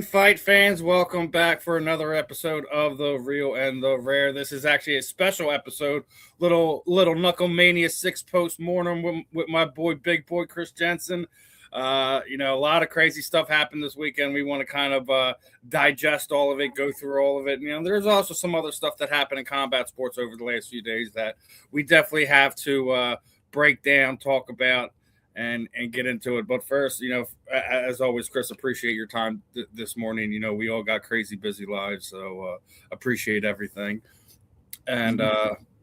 fight fans, welcome back for another episode of The Real and the Rare. This is actually a special episode, little Knucklemania 6 Postmortem with my boy, big boy, Chris Jensen. A lot of crazy stuff happened this weekend. We want to kind of digest all of it, go through all of it. There's also some other stuff that happened in combat sports over the last few days that we definitely have to break down, talk about, and get into it. But first, as always, Chris, appreciate your time this morning. We all got crazy busy lives, so appreciate everything. And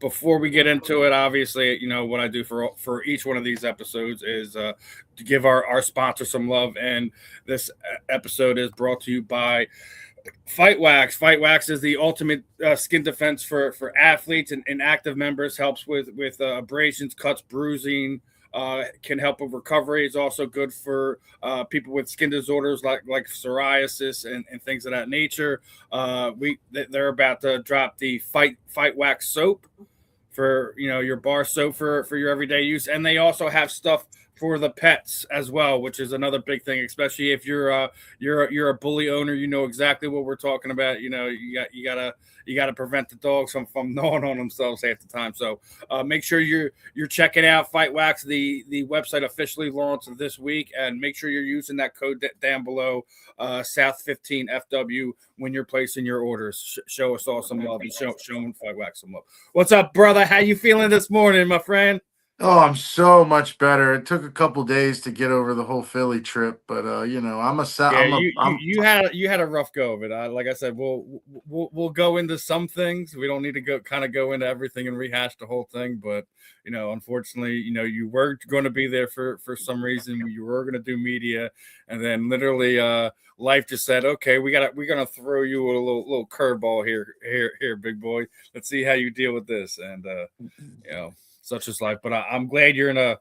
before we get into it, obviously, what I do for each one of these episodes is to give our sponsor some love. And this episode is brought to you by Fight Wax. Fight Wax is the ultimate skin defense for athletes and active members. Helps with abrasions, cuts, bruising. Can help with recovery. It's also good for people with skin disorders like psoriasis and things of that nature. They're about to drop the Fight Wax soap for your bar soap for your everyday use, and they also have stuff for the pets as well, which is another big thing, especially if you're a bully owner. You know exactly what we're talking about. You gotta prevent the dogs from gnawing on themselves half the time. So make sure you're checking out Fight Wax. The website officially launched this week, and make sure you're using that code down below, South 15 FW, when you're placing your orders. Show us all some love and show Fight Wax some love. What's up, brother? How you feeling this morning, my friend? Oh, I'm so much better. It took a couple days to get over the whole Philly trip, but Yeah, you had a rough go of it. Like I said, we'll go into some things. We don't need to go into everything and rehash the whole thing. But unfortunately, you were going to be there for some reason. You were going to do media, and then literally, life just said, "Okay, we're gonna throw you a little curveball here, big boy. Let's see how you deal with this." And such is life. But I'm glad you're in a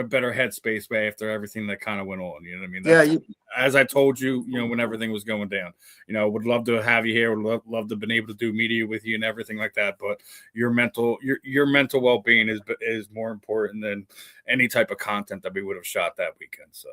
better headspace after everything that kind of went on. You know what I mean? As I told you, when everything was going down, would love to have you here. Would love to have been able to do media with you and everything like that. But your mental well-being is more important than any type of content that we would have shot that weekend. So.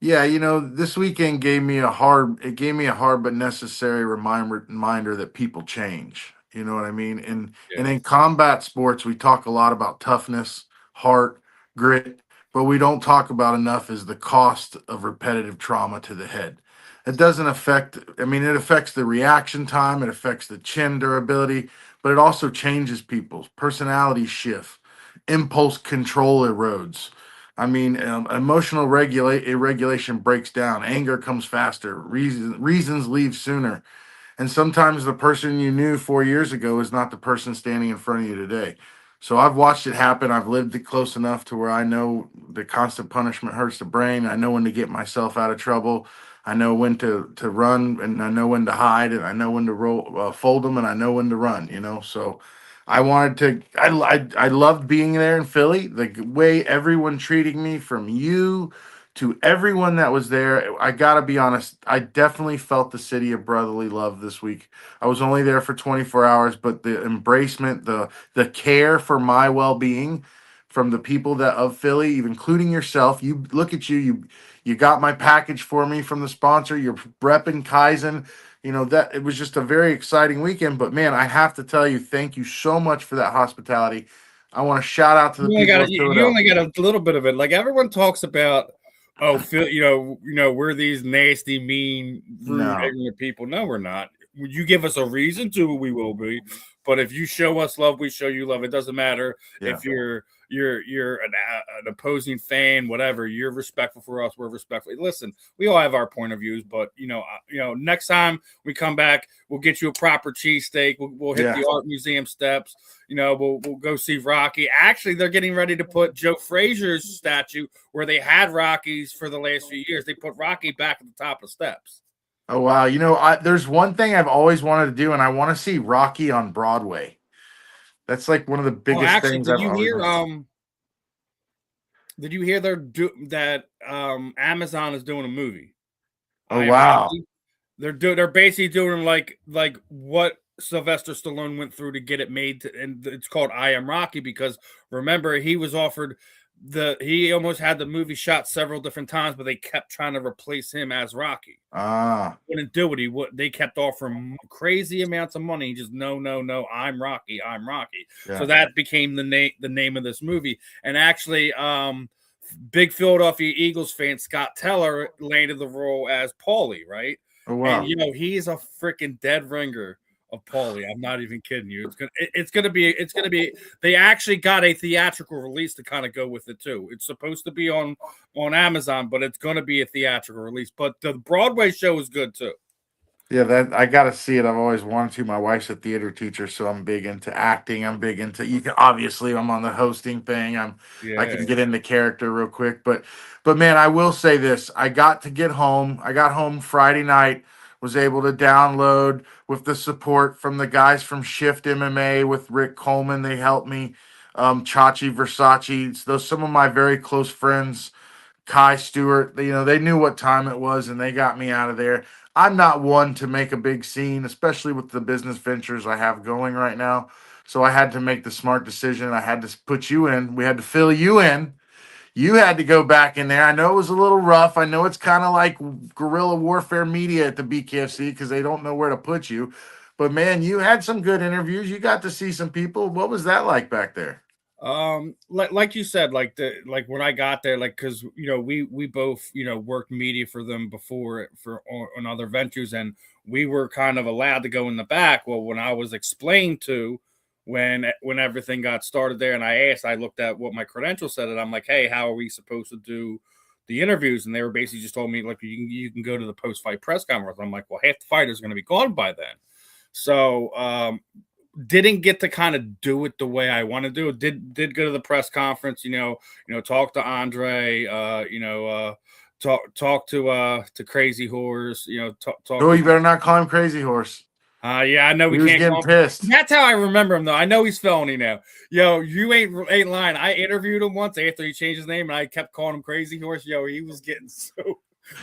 Yeah, this weekend gave me a hard but necessary reminder that people change. You know what I mean? And in combat sports, we talk a lot about toughness, heart, grit, but we don't talk about enough is the cost of repetitive trauma to the head. It doesn't affect, it affects the reaction time, it affects the chin durability, but it also changes people's personality shift, impulse control erodes. Emotional irregulation breaks down. Anger comes faster. Reasons leave sooner. And sometimes the person you knew 4 years ago is not the person standing in front of you today. So I've watched it happen. I've lived it close enough to where I know the constant punishment hurts the brain. I know when to get myself out of trouble. I know when to run, and I know when to hide, and I know when to fold them, and I know when to run. So I wanted to. I loved being there in Philly. The way everyone treated me, from you to everyone that was there, I gotta be honest, I definitely felt the city of brotherly love this week. I was only there for 24 hours, but the embracement, the care for my well-being from the people that of Philly, including yourself. You look at you got my package for me from the sponsor. You're repping Kaizen. That it was just a very exciting weekend. But man, I have to tell you, thank you so much for that hospitality. I want to shout out to the people of You only Philadelphia. got a little bit of it. Like, everyone talks about, Phil, we're these nasty, mean, rude, No. ignorant people. No, we're not. You give us a reason to, we will be. But if you show us love, we show you love. It doesn't matter if you're an opposing fan, whatever. You're respectful for us. We're respectful. Listen, we all have our point of views, but next time we come back, we'll get you a proper cheesesteak. We'll hit the art museum steps. We'll go see Rocky. Actually, they're getting ready to put Joe Frazier's statue where they had Rocky's for the last few years. They put Rocky back at the top of steps. Oh wow! There's one thing I've always wanted to do, and I want to see Rocky on Broadway. That's like one of the Oh, biggest actually, things I've always wanted. did you hear that Amazon is doing a movie? Oh wow! They're basically doing like what Sylvester Stallone went through to get it made, and it's called I Am Rocky, because remember, he was offered he almost had the movie shot several different times, but they kept trying to replace him as Rocky. Wouldn't do it. They kept offering crazy amounts of money. Just no, I'm Rocky. Yeah. So that became the name of this movie. And actually, big Philadelphia Eagles fan Scott Teller landed the role as Paulie, right? Oh, wow. And he's a freaking dead ringer of Paulie. I'm not even kidding you. It's gonna be. They actually got a theatrical release to kind of go with it too. It's supposed to be on Amazon, but it's gonna be a theatrical release. But the Broadway show is good too. Yeah, that I got to see it. I've always wanted to. My wife's a theater teacher, so I'm big into acting. I'm big into obviously I'm on the hosting thing. I can get into character real quick, but man, I will say this. I got to get home. I got home Friday night, was able to download with the support from the guys from Shift MMA with Rick Coleman. They helped me. Chachi Versace, those some of my very close friends. Kai Stewart, they knew what time it was and they got me out of there. I'm not one to make a big scene, especially with the business ventures I have going right now. So I had to make the smart decision. I had to put you in. We had to fill you in. You had to go back in there. I know it was a little rough. I know it's kind of like guerrilla warfare media at the BKFC because they don't know where to put you. But man, you had some good interviews. You got to see some people. What was that like back there? Like you said, like when I got there, like because we both worked media for them before on other ventures, and we were kind of allowed to go in the back. Well, when I was explained to when everything got started there, and I looked at what my credentials said, and I'm like, hey, how are we supposed to do the interviews? And they were basically just told me like you can go to the post fight press conference. I'm like, well, half the fighters are going to be gone by then, so didn't get to kind of do it the way I want to do it. Did go to the press conference, talk to Andre, talk to Crazy Horse, talk. Oh, you better not call him Crazy Horse. Yeah, I know we can't call him. Pissed. That's how I remember him though. I know he's felony now. Yo, you ain't lying. I interviewed him once after he changed his name, and I kept calling him Crazy Horse. Yo, he was getting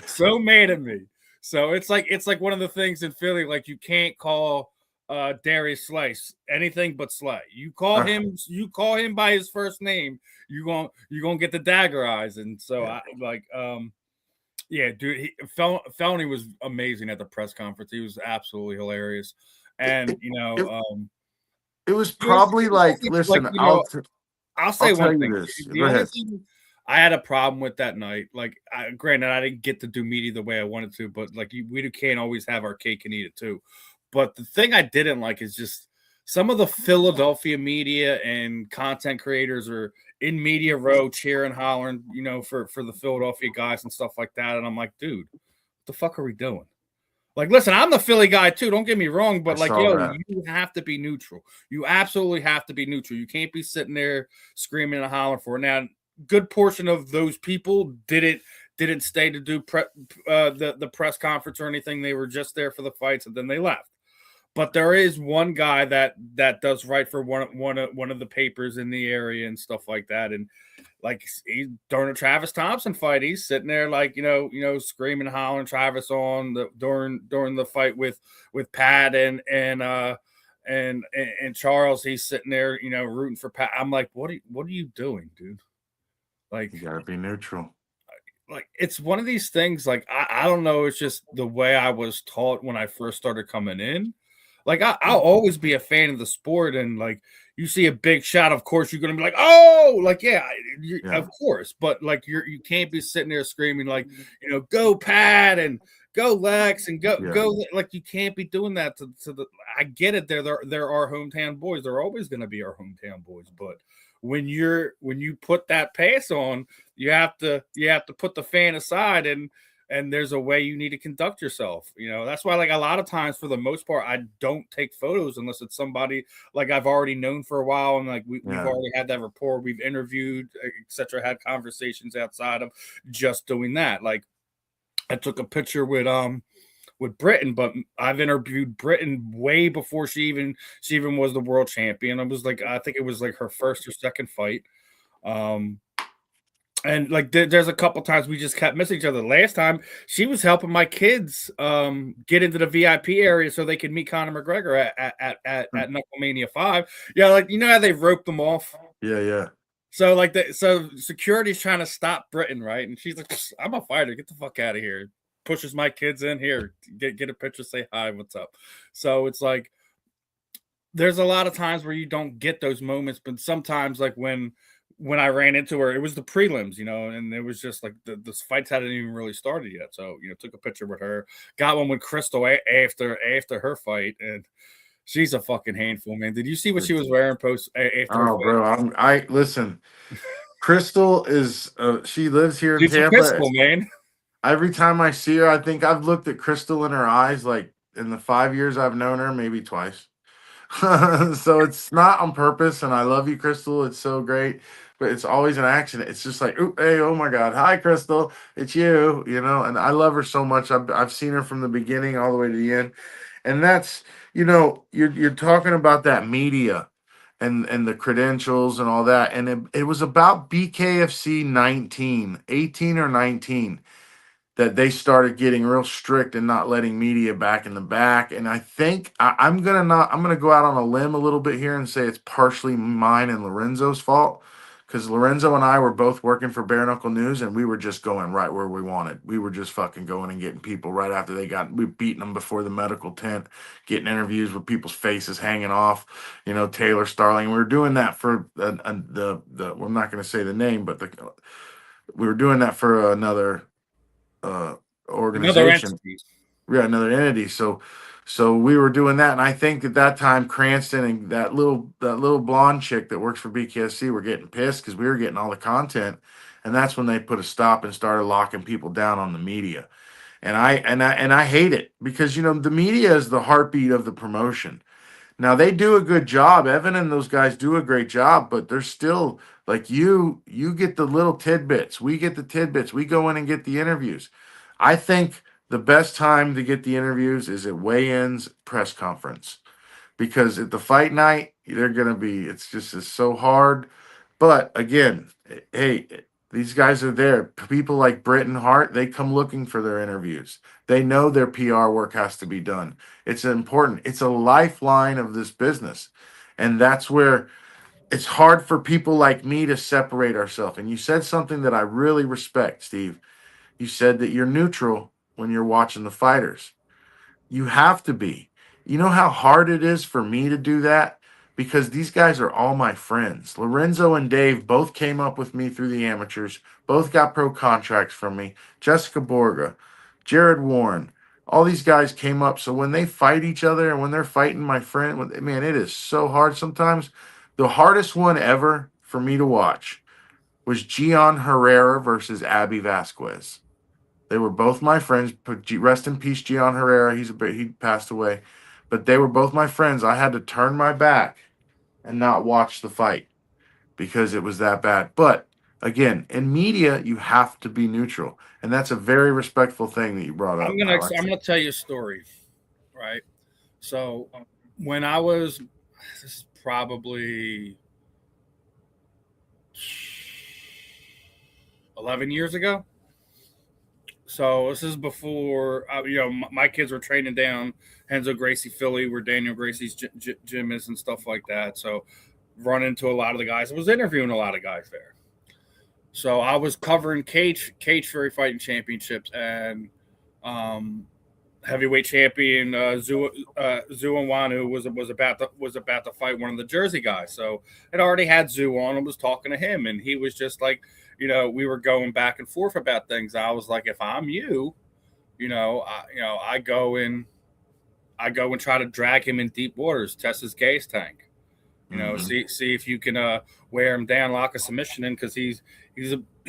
so mad at me. So it's like one of the things in Philly, like you can't call Darius Slice anything but Slay. You call him by his first name, you gonna get the dagger eyes. And so yeah, dude, Felony was amazing at the press conference. He was absolutely hilarious. And it was probably listen, I'll say one thing. Go ahead. I had a problem with that night. Like, granted, I didn't get to do media the way I wanted to, but like we can't always have our cake and eat it too. But the thing I didn't like is just some of the Philadelphia media and content creators are in media row cheering, hollering, for the Philadelphia guys and stuff like that. And I'm like, dude, what the fuck are we doing? Like, listen, I'm the Philly guy too. Don't get me wrong, but you have to be neutral. You absolutely have to be neutral. You can't be sitting there screaming and hollering for it. Now, good portion of those people didn't stay to do the press conference or anything. They were just there for the fights and then they left. But there is one guy that does write for one of the papers in the area and stuff like that. And like during a Travis Thompson fight, he's sitting there like screaming, hollering Travis on during the fight with Pat and Charles. He's sitting there rooting for Pat. I'm like, what are you doing, dude? Like, you gotta be neutral. Like, it's one of these things. Like, I don't know. It's just the way I was taught when I first started coming in. Like, I'll always be a fan of the sport, and like you see a big shot, of course you're gonna be like, oh, like of course. But like you can't be sitting there screaming like, go Pat and go Lex and go. Like, you can't be doing that to the. I get it. They're our hometown boys. They're always gonna be our hometown boys. But when you put that pass on, you have to put the fan aside and there's a way you need to conduct yourself. That's why, like, a lot of times, for the most part, I don't take photos unless it's somebody like I've already known for a while. And like we've already had that rapport. We've interviewed, etc., had conversations outside of just doing that. Like, I took a picture with Britain, but I've interviewed Britain way before she even was the world champion. It was like, I think it was like her first or second fight. And like there's a couple times we just kept missing each other. Last time she was helping my kids get into the VIP area so they could meet Conor McGregor at Knucklemania 5. Yeah, like how they roped them off. Yeah. So like so security's trying to stop Britain, right? And she's like, "I'm a fighter. Get the fuck out of here." Pushes my kids in here. Get a picture. Say hi. What's up? So it's like there's a lot of times where you don't get those moments, but sometimes like when I ran into her, it was the prelims, and it was just like the fights hadn't even really started yet. So took a picture with her, got one with Crystal after her fight, and she's a fucking handful, man. Did you see what she was wearing after her Oh, fight? bro, I listen. Crystal is she lives here in She's a Tampa. pistol, man. Every time I see her, I think I've looked at Crystal in her eyes like in the 5 years I've known her, maybe twice. So it's not on purpose, and I love you, Crystal. It's so great, but it's always an accident. It's just like, hey, oh my God, hi, Crystal, it's you, And I love her so much. I've seen her from the beginning all the way to the end, and that's you're talking about that media and the credentials and all that, and it was about BKFC 19, 18 or 19 that they started getting real strict and not letting media back in the back. And I think I'm gonna go out on a limb a little bit here and say it's partially mine and Lorenzo's fault. Because Lorenzo and I were both working for Bare Knuckle News, and we were just going right where we wanted. We were just fucking going and getting people right after we beating them before the medical tent, getting interviews with people's faces hanging off. Taylor Starling. We were doing that for I'm not going to say the name, but we were doing that for another uh Another organization. entity. Yeah, another entity. So we were doing that, and I think at that time Cranston and that little blonde chick that works for BKSC were getting pissed because we were getting all the content, and that's when they put a stop and started locking people down on the media. And I hate it because the media is the heartbeat of the promotion. Now they do a good job. Evan and those guys do a great job, but they're still like you get the little tidbits. We get the tidbits. We go in and get the interviews. I think the best time to get the interviews is at weigh-ins press conference because at the fight night they're gonna be. It's so hard. But again, hey, these guys are there. People like Britt and Hart, they come looking for their interviews. They know their PR work has to be done. It's important. It's a lifeline of this business, and that's where it's hard for people like me to separate ourselves. And you said something that I really respect, Steve. You said that you're neutral when you're watching the fighters. You have to be. You know how hard it is for me to do that? Because these guys are all my friends. Lorenzo and Dave both came up with me through the amateurs, both got pro contracts from me. Jessica Borga, Jared Warren, all these guys came up. So when they fight each other and when they're fighting my friend, man, it is so hard sometimes. The hardest one ever for me to watch was Gian Herrera versus Abby Vasquez. They were both my friends. Rest in peace, Gian Herrera. He passed away, but they were both my friends. I had to turn my back and not watch the fight because it was that bad. But again, in media, you have to be neutral, and that's a very respectful thing that you brought I'm up. gonna I like I'm it. gonna tell you a story, right? So when I was, this is probably 11 years ago. So this is before my kids were training down Henzo Gracie Philly, where Daniel Gracie's gym is and stuff like that. So run into a lot of the guys. I was interviewing a lot of guys there. So I was covering Cage Fury Fighting Championships and um, heavyweight champion Zhu was about to fight one of the Jersey guys. So it already had Zhu on and was talking to him, and he was just like, we were going back and forth about things. I was like, if I'm you, I go and try to drag him in deep waters, test his gas tank. Mhm. See if you can wear him down, lock a submission in, because he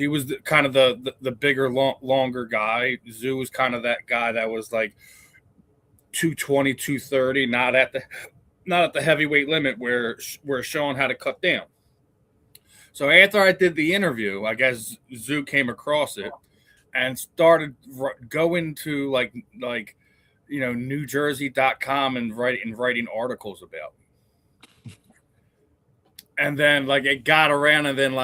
was kind of the bigger, longer guy. Zoo was kind of that guy that was like 220, 230, not at the heavyweight limit where Sean had to cut down. So after I did the interview, I guess Zoo came across it and started going to NewJersey.com and writing articles about me. And then like it got around, and then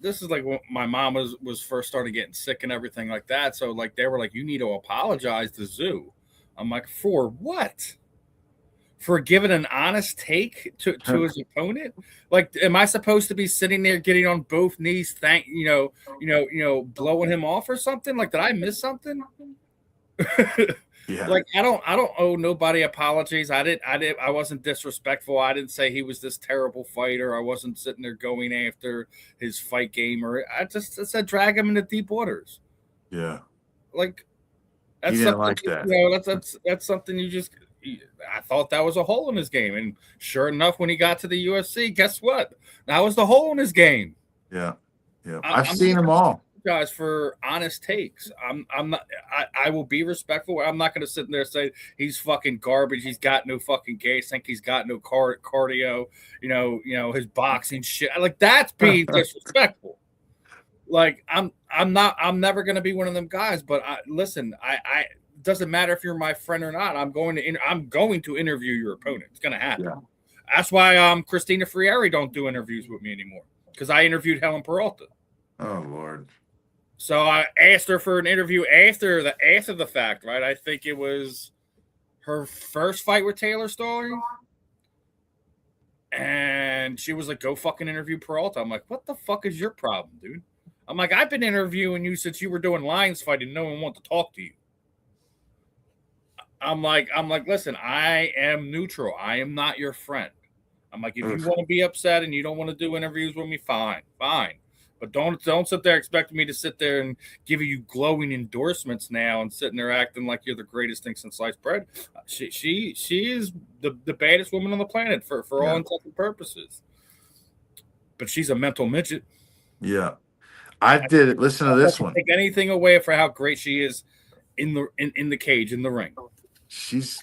this is like when my mom was first started getting sick and everything like that. So like they were like, you need to apologize to Zoo. I'm like, for what? for giving an honest take to his opponent? Like, am I supposed to be sitting there getting on both knees, blowing him off or something? Like, did I miss something? Yeah. Like, I don't owe nobody apologies. I wasn't disrespectful. I didn't say he was this terrible fighter. I wasn't sitting there going after his fight game, or I said drag him into deep waters. Yeah. Like, He that's didn't something, like that. that's something you just. I thought that was a hole in his game, and sure enough, when he got to the UFC, guess what? That was the hole in his game. Yeah. Yeah. I've seen them all. Guys, for honest takes. I'm not. I will be respectful. I'm not going to sit there and say he's fucking garbage. He's got no fucking gas tank. He's got no cardio. His boxing shit. Like, that's being disrespectful. Like, I'm never going to be one of them guys. But listen, it doesn't matter if you're my friend or not. I'm going to interview your opponent. It's going to happen. Yeah. That's why Christina Frieri don't do interviews with me anymore, because I interviewed Helen Peralta. Oh Lord. So I asked her for an interview after the fact, right? I think it was her first fight with Taylor Stalling. And she was like, go fucking interview Peralta. I'm like, what the fuck is your problem, dude? I'm like, I've been interviewing you since you were doing Lions fight and no one wants to talk to you. I'm like, listen, I am neutral. I am not your friend. I'm like, if you want to be upset and you don't want to do interviews with me, fine. But don't sit there expecting me to sit there and give you glowing endorsements now and sitting there acting like you're the greatest thing since sliced bread. She is the baddest woman on the planet for all intents and purposes. But she's a mental midget. Yeah, I did it. Listen to this one. Take anything away for how great she is in the cage, in the ring. She's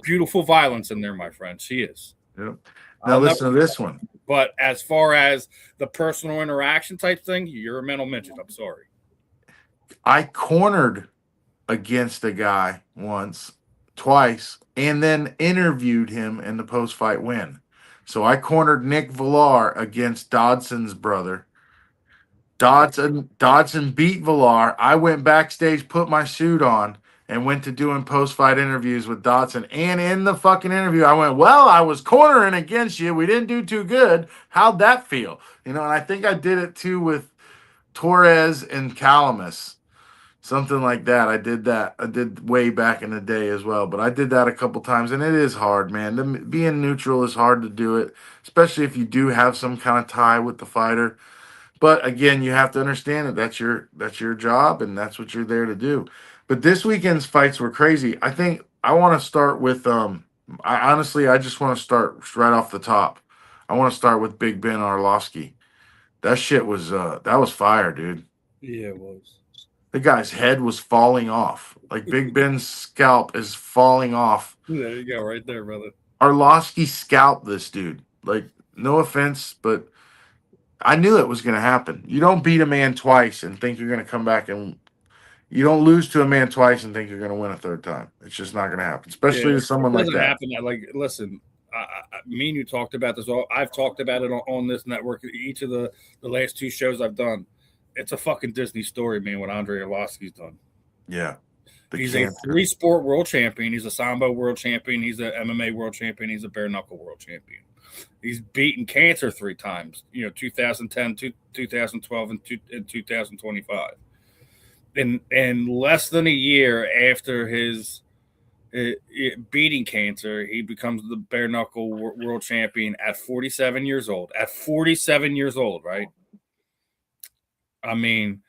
beautiful violence in there, my friend. She is. Yep. Now listen to this one. But as far as the personal interaction type thing, you're a mental midget. I'm sorry. I cornered against a guy twice, and then interviewed him in the post-fight win. So I cornered Nick Villar against Dodson's brother. Dodson beat Villar. I went backstage, put my suit on, and went to doing post-fight interviews with Dodson. And in the fucking interview, I went, well, I was cornering against you. We didn't do too good. How'd that feel? And I think I did it too with Torres and Calamus. Something like that. I did that. I did way back in the day as well. But I did that a couple times, and it is hard, man. Being neutral is hard to do it, especially if you do have some kind of tie with the fighter. But again, you have to understand that that's your job, and that's what you're there to do. But this weekend's fights were crazy. I think I want to start with I just want to start right off the top. I want to start with Big Ben Arlovsky. That shit was that was fire, dude. Yeah, it was. The guy's head was falling off. Like, Big Ben's scalp is falling off. There you go, right there, brother. Arlovsky scalped this dude. Like, no offense, but I knew it was going to happen. You don't beat a man twice and think you're going to come back, and you don't lose to a man twice and think you're going to win a third time. It's just not going to happen, especially to someone like that. Happen. Like, listen, me and you talked about this. I've talked about it on this network. Each of the last two shows I've done. It's a fucking Disney story, man, what Andrei Arlovsky's done. Yeah. He's a three-sport world champion. He's a Sambo world champion. He's a MMA world champion. He's a bare-knuckle world champion. He's beaten cancer 3 times, 2010, 2012, and 2025. In less than a year after his beating cancer, he becomes the bare-knuckle world champion at 47 years old. At 47 years old, right? I mean,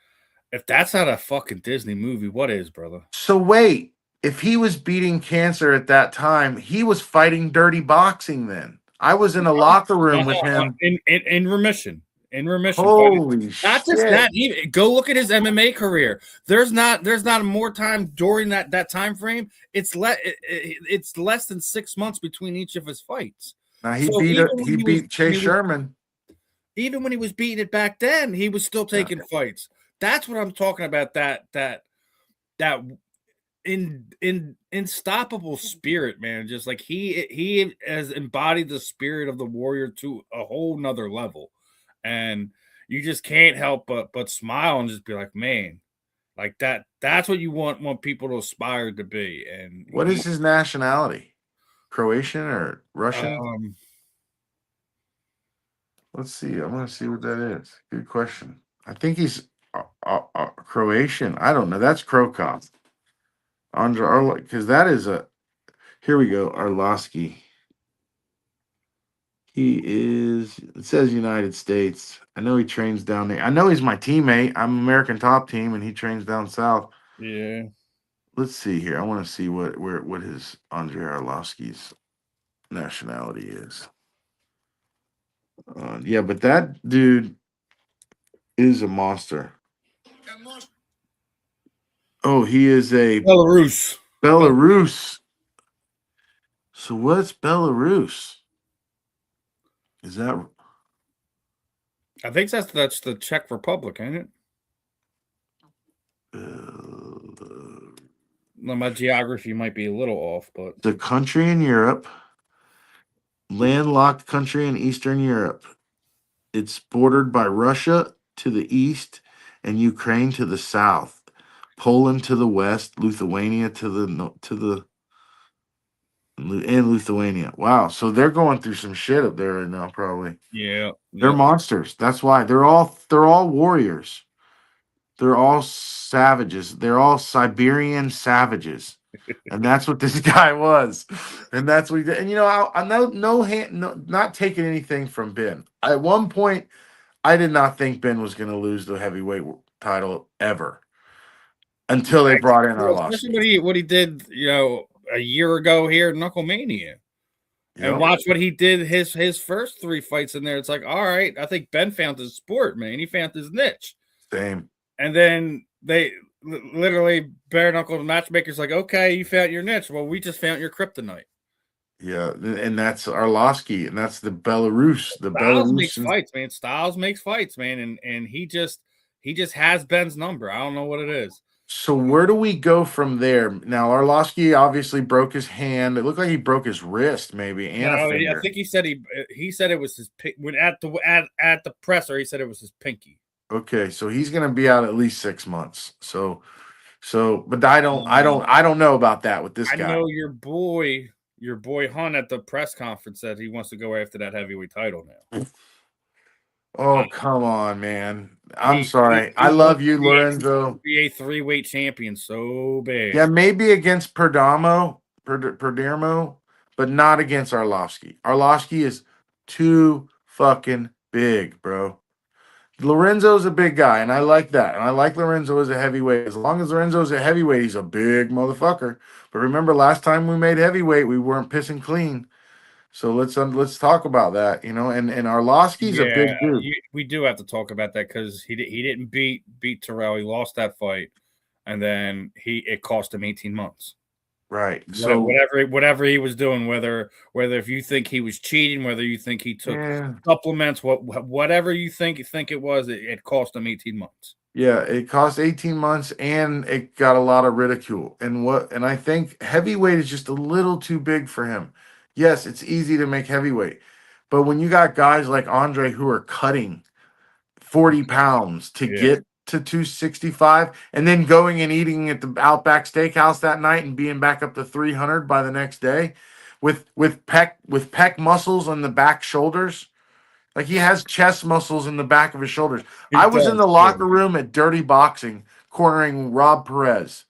if that's not a fucking Disney movie, what is, brother? So wait, if he was beating cancer at that time, he was fighting dirty boxing then. I was in a locker room with him. In remission. In remission. Holy shit. Not just that. Go look at his MMA career. There's not more time during that time frame. It's less than 6 months between each of his fights. Now he beat Chase Sherman. Even when he was beating it back then, he was still taking fights. That's what I'm talking about. That unstoppable spirit, man. Just like he has embodied the spirit of the warrior to a whole nother level, and you just can't help but smile and just be like, man, like that. That's what you want people to aspire to be. And what is his nationality? Croatian or Russian? Um, Let's see. I'm gonna see what that is. Good question. I think he's Croatian. I don't know. That's Krokov. Andre Arlo, because that is a. Here we go. Arlovsky. He is. It says United States. I know he trains down there. I know he's my teammate. I'm American Top Team, and he trains down south. yeah. Let's see here. I want to see what his Andre Arlovsky's nationality is. Yeah, but that dude is a monster. Oh, he is a Belarus. Belarus. So what's Belarus? Is that I think that's the Czech Republic, ain't it? Now, my geography might be a little off, but the country in Europe, landlocked country in Eastern Europe? It's bordered by Russia to the east and Ukraine to the south, Poland to the west, Lithuania to the and Lithuania. Wow, so they're going through some shit up there right now. Probably yeah, they're yep. monsters. That's why they're all warriors. They're all savages. They're all Siberian savages. And that's what this guy was. And that's what he did. And I know not taking anything from Ben. At one point, I did not think Ben was going to lose the heavyweight title ever until they brought in Especially Arlovsky. what he did, a year ago here at Knucklemania. And Yep. watch what he did his first 3 fights in there. It's like, all right, I think Ben found his sport, man. He found his niche. Same. And then they literally bare knuckle matchmakers like, okay, you found your niche. Well, we just found your kryptonite. Yeah, and that's Arlovsky, and that's the Belarus, the Styles makes Belarusian. fights, man. Styles makes fights, man. And he just has Ben's number. I don't know what it is. So where do we go from there? Now Arlovsky obviously broke his hand. It looked like he broke his wrist, maybe, and a No, I finger. think he said he said it was his when at the presser. He said it was his pinky. Okay, so he's gonna be out at least 6 months. But I don't know about that with this I guy. know your boy Hunt at the press conference said he wants to go after that heavyweight title now. Oh, come on, man. I'm He sorry. I wants love you, to Lorenzo. be a 3-weight champion so Yeah, bad. maybe against Perdermo, but not against Arlovsky. Arlovsky is too fucking big, bro. Lorenzo's a big guy, and I like that. And I like Lorenzo as a heavyweight. As long as Lorenzo's a heavyweight, he's a big motherfucker. But remember, last time we made heavyweight, we weren't pissing clean. So let's talk about that. And Arlovsky's a Yeah, big dude. we do have to talk about that because he didn't beat Terrell. He lost that fight, and then it cost him 18 months. Right. So Whatever he was doing, whether if you think he was cheating, whether you think he took supplements, whatever you think it was, it cost him 18 months. yeah, it cost 18 months and it got a lot of ridicule. And I think heavyweight is just a little too big for him. Yes, it's easy to make heavyweight. But when you got guys like Andre who are cutting 40 pounds to Yeah. get to 265 and then going and eating at the Outback Steakhouse that night and being back up to 300 by the next day with pec muscles on the back shoulders. Like he has chest muscles in the back of his shoulders. I was in the locker room at Dirty Boxing cornering Rob Perez,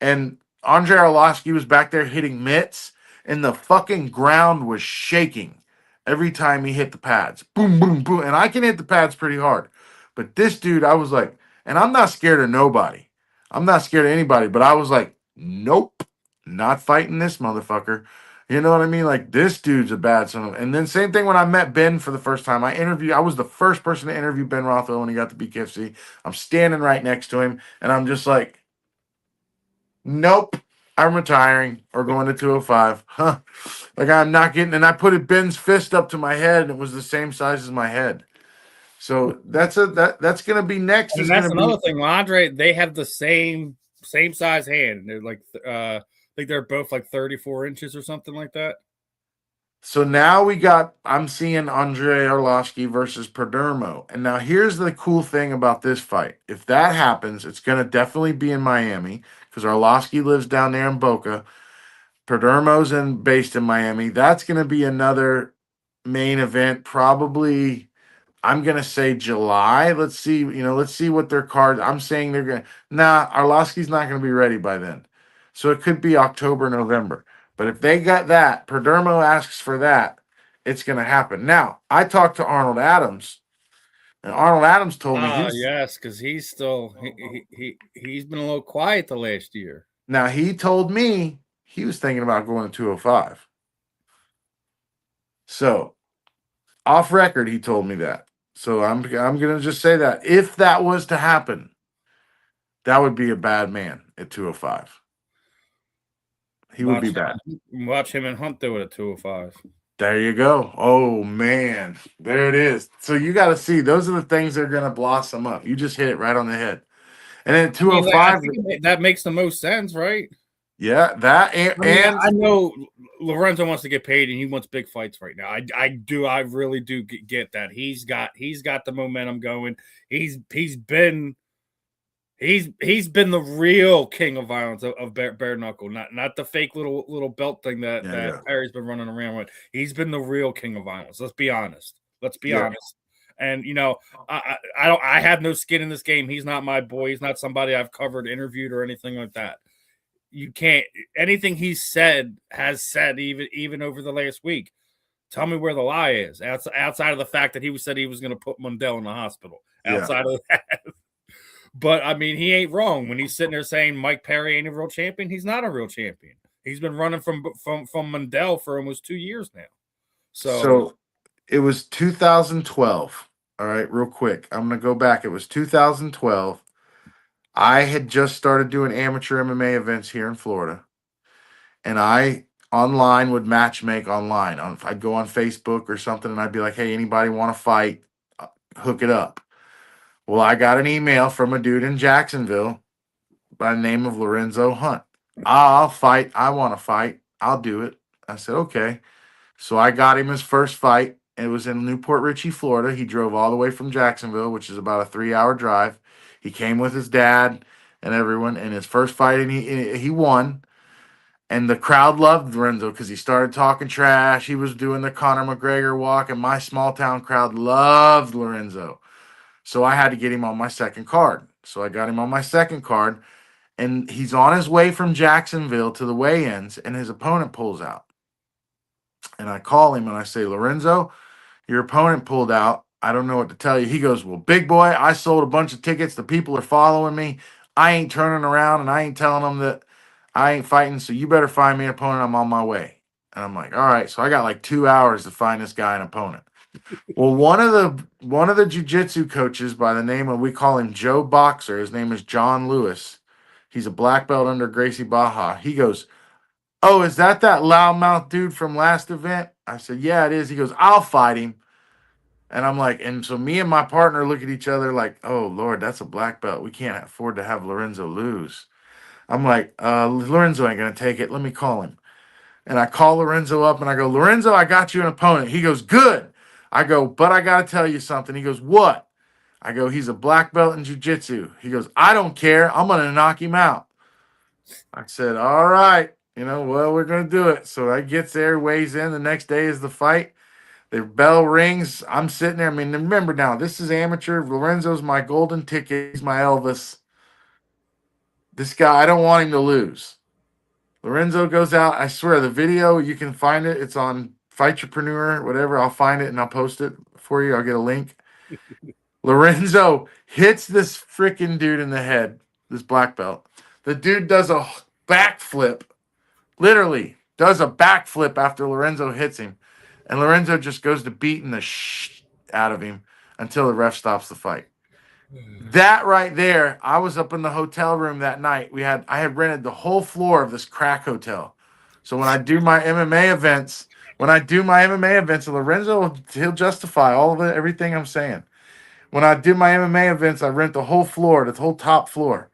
and Andre Arlovsky was back there hitting mitts, and the fucking ground was shaking every time he hit the pads. Boom, boom, boom. And I can hit the pads pretty hard. But this dude, I was like, and I'm not scared of nobody. I'm not scared of anybody, but I was like, nope, not fighting this motherfucker. You know what I mean? Like this dude's a bad son of. And then same thing when I met Ben for the first time. I was the first person to interview Ben Rothwell when he got to BKFC. I'm standing right next to him, and I'm just like, nope, I'm retiring or going to 205. Huh. Like I'm not getting, and I put Ben's fist up to my head, and it was the same size as my head. So that's gonna be next. And Is that's gonna another be thing. Andre, they have the same size hand. They're like I think they're both like 34 inches or something like that. so now I'm seeing Andre Arlovsky versus Perdermo. And now here's the cool thing about this fight. If that happens, it's gonna definitely be in Miami because Arlovsky lives down there in Boca. Perdermo's based in Miami. That's going to be another main event, probably. I'm gonna say July. Let's see. Let's see what their card. I'm saying they're gonna. Nah, Arlovsky's not gonna be ready by then, so it could be October, November. But if they got that, Perdermo asks for that, it's gonna happen. Now, I talked to Arnold Adams, and Arnold Adams told me yes, because he's still he's been a little quiet the last year. Now he told me he was thinking about going to 205. So off record, he told me that. So I'm gonna just say that if that was to happen, that would be a bad man at 205. He would be bad. Watch him and Hunt do it at 205. There you go. Oh man, there it is. So you got to see, those are the things that are going to blossom up. You just hit it right on the head. And then 205, that makes the most sense, right? Yeah, that and I know Lorenzo wants to get paid and he wants big fights right now. I really do get that. He's got the momentum going. He's been the real king of violence of bare knuckle, not the fake little belt thing that Perry's been running around with. He's been the real king of violence. Let's be honest. And I have no skin in this game. He's not my boy. He's not somebody I've covered, interviewed, or anything like that. You can't, anything he's has said even over the last week. Tell me where the lie is. Outside of the fact that he said he was going to put Mundell in the hospital. Outside of that. But I mean, he ain't wrong when he's sitting there saying Mike Perry ain't a real champion. He's not a real champion. He's been running from Mundell for almost 2 years now. So it was 2012. All right, real quick. I'm going to go back. It was 2012. I had just started doing amateur MMA events here in Florida. And I online would matchmake online. I'd go on Facebook or something and I'd be like, hey, anybody want to fight? Hook it up. Well, I got an email from a dude in Jacksonville by the name of Lorenzo Hunt. I'll fight. I want to fight. I'll do it. I said, okay. So I got him his first fight. It was in Newport Richey, Florida. He drove all the way from Jacksonville, which is about a 3-hour drive. He came with his dad and everyone. And his first fight, and he won. And the crowd loved Lorenzo because he started talking trash. He was doing the Conor McGregor walk, and my small town crowd loved Lorenzo. So I had to get him on my second card. So I got him on my second card, and he's on his way from Jacksonville to the weigh-ins, and his opponent pulls out. And I call him and I say, Lorenzo, your opponent pulled out. I don't know what to tell you. He goes, well, big boy, I sold a bunch of tickets. The people are following me. I ain't turning around, and I ain't telling them that I ain't fighting, so you better find me an opponent. I'm on my way. And I'm like, all right. So I got like 2 hours to find this guy an opponent. Well, one of the jiu-jitsu coaches by the name of, we call him Joe Boxer. His name is John Lewis. He's a black belt under Gracie Baja. He goes, oh, is that loudmouth dude from last event? I said, yeah, it is. He goes, I'll fight him. And I'm like, and so me and my partner look at each other like, oh, Lord, that's a black belt. We can't afford to have Lorenzo lose. I'm like, Lorenzo ain't going to take it. Let me call him. And I call Lorenzo up and I go, Lorenzo, I got you an opponent. He goes, good. I go, but I got to tell you something. He goes, what? I go, he's a black belt in jiu-jitsu. He goes, I don't care. I'm going to knock him out. I said, all right. Well, we're going to do it. So I gets there, weighs in. The next day is the fight. The bell rings. I'm sitting there. I mean, remember now, this is amateur. Lorenzo's my golden ticket. He's my Elvis. This guy, I don't want him to lose. Lorenzo goes out. I swear, the video, you can find it. It's on Fightrepreneur, whatever. I'll find it and I'll post it for you. I'll get a link. Lorenzo hits this freaking dude in the head, this black belt. The dude does a backflip, literally does a backflip after Lorenzo hits him. And Lorenzo just goes to beating the out of him until the ref stops the fight. That right there, I was up in the hotel room that night. I had rented the whole floor of this crack hotel. So when I do my MMA events, Lorenzo, he'll justify all of it, everything I'm saying. When I do my MMA events, I rent the whole floor, the whole top floor.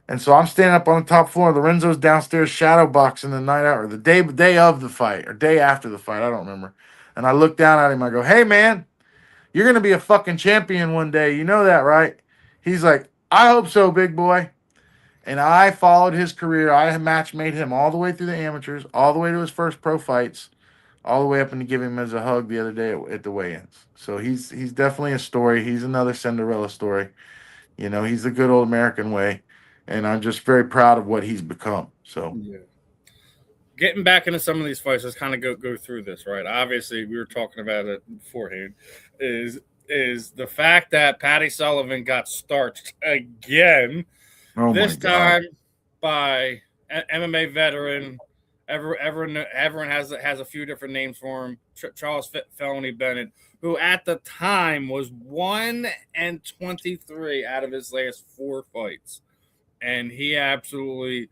And so I'm standing up on the top floor. Lorenzo's downstairs shadow boxing the night out, or the day of the fight, or day after the fight. I don't remember. And I look down at him. I go, hey, man, you're going to be a fucking champion one day. You know that, right? He's like, I hope so, big boy. And I followed his career. I match made him all the way through the amateurs, all the way to his first pro fights, all the way up into giving him as a hug the other day at the weigh-ins. So he's definitely a story. He's another Cinderella story. You know, he's the good old American way, and I'm just very proud of what he's become. So Yeah. Getting back into some of these fights, let's kind of go through this, right? Obviously, we were talking about it beforehand. Is the fact that Patty Sullivan got starched again, oh my this God. time by an MMA veteran. Everyone has a few different names for him. Charles Felony Bennett, who at the time was 1-23 out of his last 4 fights, and he absolutely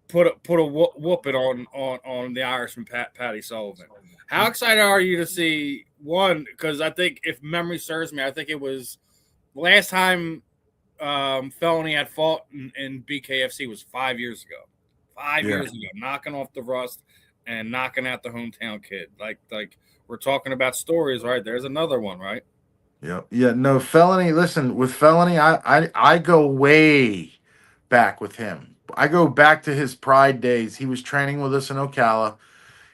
put a whooping on the Irishman Patty Sullivan. How excited are you to see one? Because I think if memory serves me, I think it was last time Felony had fought in BKFC was 5 years ago. Five Yeah. years ago, knocking off the rust and knocking out the hometown kid. Like we're talking about stories, right? There's another one, right? Yeah. Yeah. No, Felony, listen, with Felony, I go way back with him. I go back to his Pride days. He was training with us in Ocala.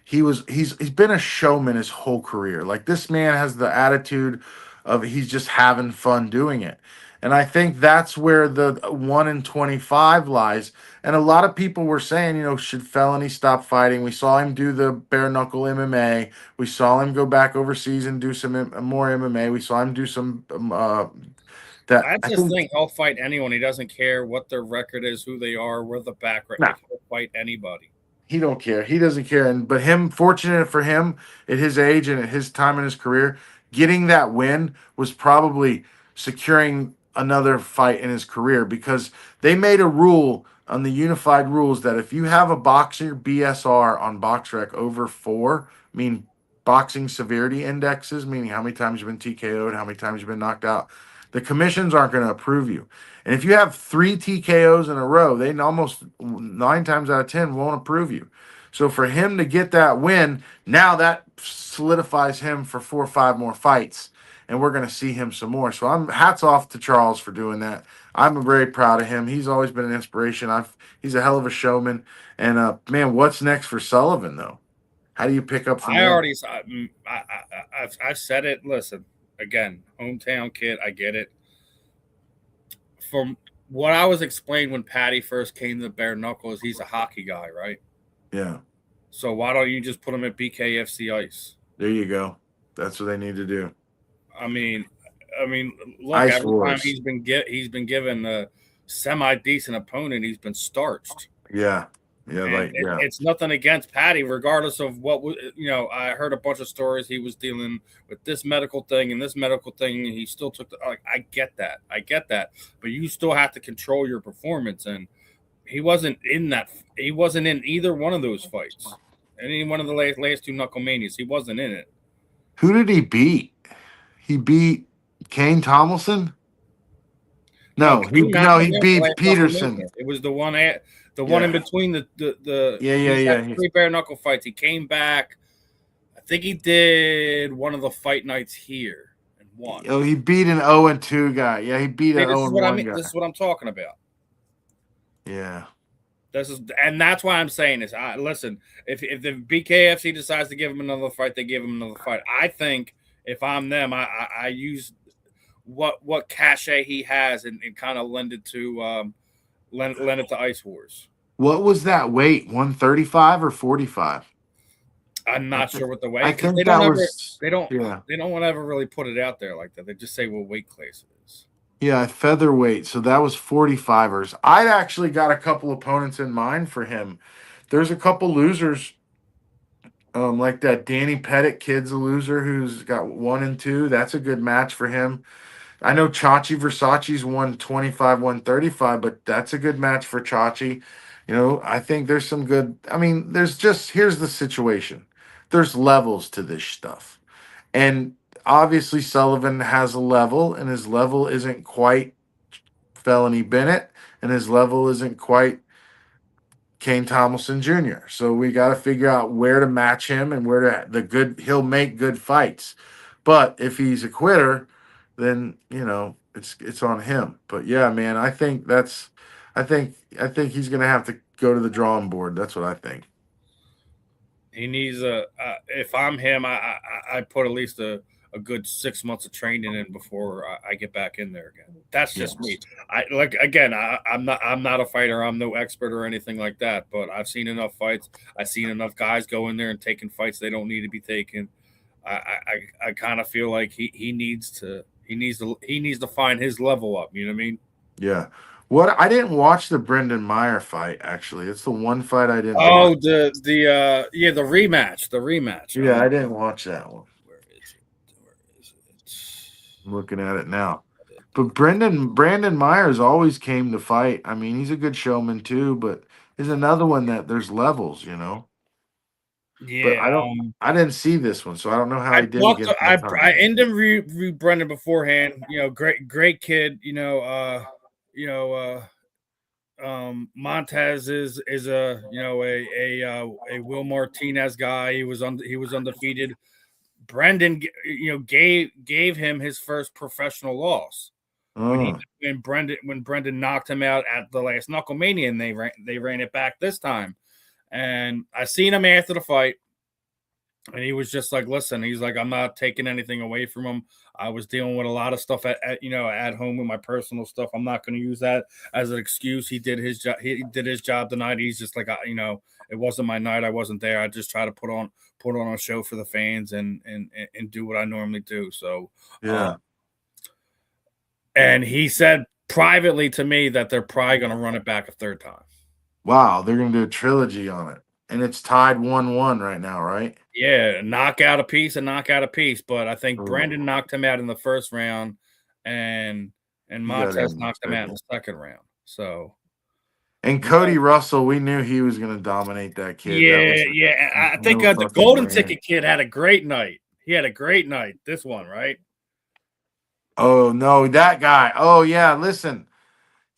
He's been a showman his whole career. Like, this man has the attitude of he's just having fun doing it. And I think that's where the 1 in 25 lies. And a lot of people were saying, you know, should Felony stop fighting? We saw him do the bare knuckle MMA. We saw him go back overseas and do some more MMA. We saw him do some that I I just think. think he'll fight anyone. He doesn't care what their record is, who they are, where the background. Nah, Like he'll fight anybody. he don't care. He doesn't care. And but him, fortunate for him at his age and at his time in his career, getting that win was probably securing another fight in his career, because they made a rule on the unified rules that if you have a boxer BSR on BoxRec over 4, mean boxing severity indexes, meaning how many times you've been TKO'd, how many times you've been knocked out, the commissions aren't going to approve you. And if you have 3 TKOs in a row, they almost 9 times out of 10 won't approve you. So for him to get that win, now that solidifies him for 4 or 5 more fights, and we're going to see him some more. So I'm hats off to Charles for doing that. I'm very proud of him. He's always been an inspiration. He's a hell of a showman. And man, what's next for Sullivan though? How do you pick up from I there? already, I've said it. Listen, again, hometown kid. I get it. From what I was explained when Patty first came to bare knuckles, he's a hockey guy, right? Yeah, So why don't you just put him at BKFC ice? there you go. That's what they need to do. I mean, look, Ice every time Wars. he's been given a semi decent opponent, he's been starched. Yeah, yeah, And like yeah. it's nothing against Patty, regardless of what I heard a bunch of stories. He was dealing with this medical thing and this medical thing, and he still took the. Like, I get that, but you still have to control your performance, and he wasn't in that. He wasn't in either one of those fights. Any one of the last 2 Knucklemanias, he wasn't in it. Who did he beat? He beat Kane Tomlinson? No, No, Kane knocked he him out the beat last Peterson. Knucklemania. It was the one in Yeah. between the. Yeah, yeah, He's had yeah. 3 bare knuckle fights. He came back. I think he did one of the fight nights here and won. Oh, he beat an 0-2 guy. Yeah, he beat See, an this 0 is what I 1 mean. guy. This is what I'm talking about. Yeah. And that's why I'm saying this. Listen, if the BKFC decides to give him another fight, they give him another fight. I think if I'm them, I use what cachet he has and kind of lend it to Ice Wars. What was that weight? 135 or 45? I'm I not think sure what the I weight because think that was they don't yeah. they don't want to ever really put it out there like that. They just say what weight class it is. Yeah, featherweight. So that was 45ers. I'd actually got a couple opponents in mind for him. There's a couple losers, like that Danny Pettit kid's a loser who's got 1-2. That's a good match for him. I know Chachi Versace's 125, 135, but that's a good match for Chachi. You know, I think there's some good. I mean, here's the situation. There's levels to this stuff. And obviously Sullivan has a level, and his level isn't quite Felony Bennett, and his level isn't quite Kane Tomlinson Jr. So we got to figure out where to match him and where he'll make good fights. But if he's a quitter, then it's on him. But yeah, man, I think I think he's gonna have to go to the drawing board. That's what I think. He needs if I'm him, I put at least a good 6 months of training in before I get back in there again. That's just me. Yes. I like again. I'm not a fighter. I'm no expert or anything like that. But I've seen enough fights. I've seen enough guys go in there and taking fights they don't need to be taken. I kind of feel like he needs to find his level up. You know what I mean? Yeah. What I didn't watch the Brendan Meyer fight. Actually, it's the one fight I didn't watch. Oh, the rematch. Yeah, I didn't watch that one. Where is it? Where is it? I'm looking at it now. But Brandon Myers always came to fight. I mean, he's a good showman too, but he's another one that there's levels, you know. But Yeah, I didn't see this one, so I don't know how I he did talked to against my time. I ended Brendan beforehand. You know, great kid. You know, Montez is a a Will Martinez guy. He was undefeated. Brendan, gave him his first professional loss Oh, when Brendan knocked him out at the last Knucklemania, and they ran it back this time. And I seen him after the fight. And he was just like, listen, he's like, I'm not taking anything away from him. I was dealing with a lot of stuff at home with my personal stuff. I'm not going to use that as an excuse. He did his job. He did his job tonight. He's just like, it wasn't my night. I wasn't there. I just try to put on a show for the fans and do what I normally do. So, yeah. And he said privately to me that they're probably going to run it back a third time. Wow, they're gonna do a trilogy on it. And it's tied 1-1 right now, right? Yeah, knockout a piece and knockout a piece. But I think Oh, Brendan knocked him out in the first round, and he got Montez in the knocked him out in second. the second round. So And Cody Russell, we knew he was gonna dominate that kid. That was yeah. I think no the fucking golden brainer. ticket kid had a great night. He had a great night. This one, right? Oh no, that guy. Oh yeah, listen.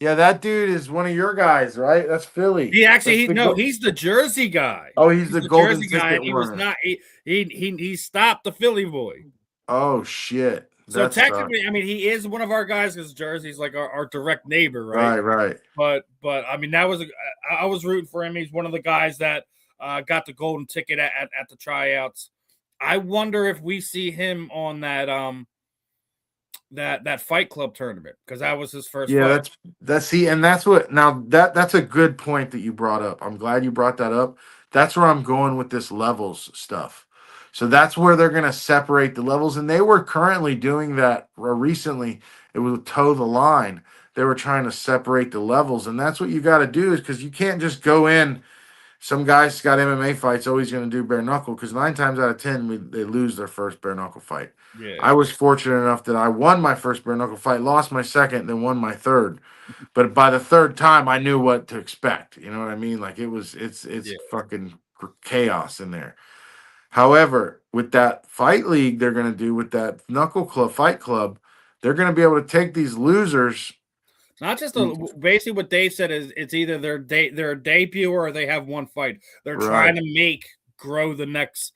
Yeah, that dude is one of your guys, right? That's Philly. He actually That's he the no, he's the Jersey guy. Oh, he's He's the the golden Jersey guy, ticket and he was winner. not. He stopped the Philly boy. Oh shit. So That sucks. technically, I mean, he is one of our guys because Jersey's like our direct neighbor, right? Right, right. But I mean, that was I was rooting for him. He's one of the guys that got the golden ticket at the tryouts. I wonder if we see him on that Fight Club tournament because that was his first Yeah, fight. that's see, and that's what now that's a good point that you brought up. I'm glad you brought that up. That's where I'm going with this levels stuff. So that's where they're gonna separate the levels, and they were currently doing that recently. It was toe the line. They were trying to separate the levels, and that's what you got to do is because you can't just go in. Some guys got MMA fights always going to do bare knuckle because 9 times out of 10 they lose their first bare knuckle fight. Yeah, I was fortunate enough that I won my first bare knuckle fight, lost my second, then won my third. But by the third time, I knew what to expect. You know what I mean? Like it's yeah. fucking chaos in there. However, with that fight league, they're going to do with that knuckle club fight club, they're going to be able to take these losers. Not just basically what Dave said is it's either they're a debut or they have one fight. They're trying Right. to grow the next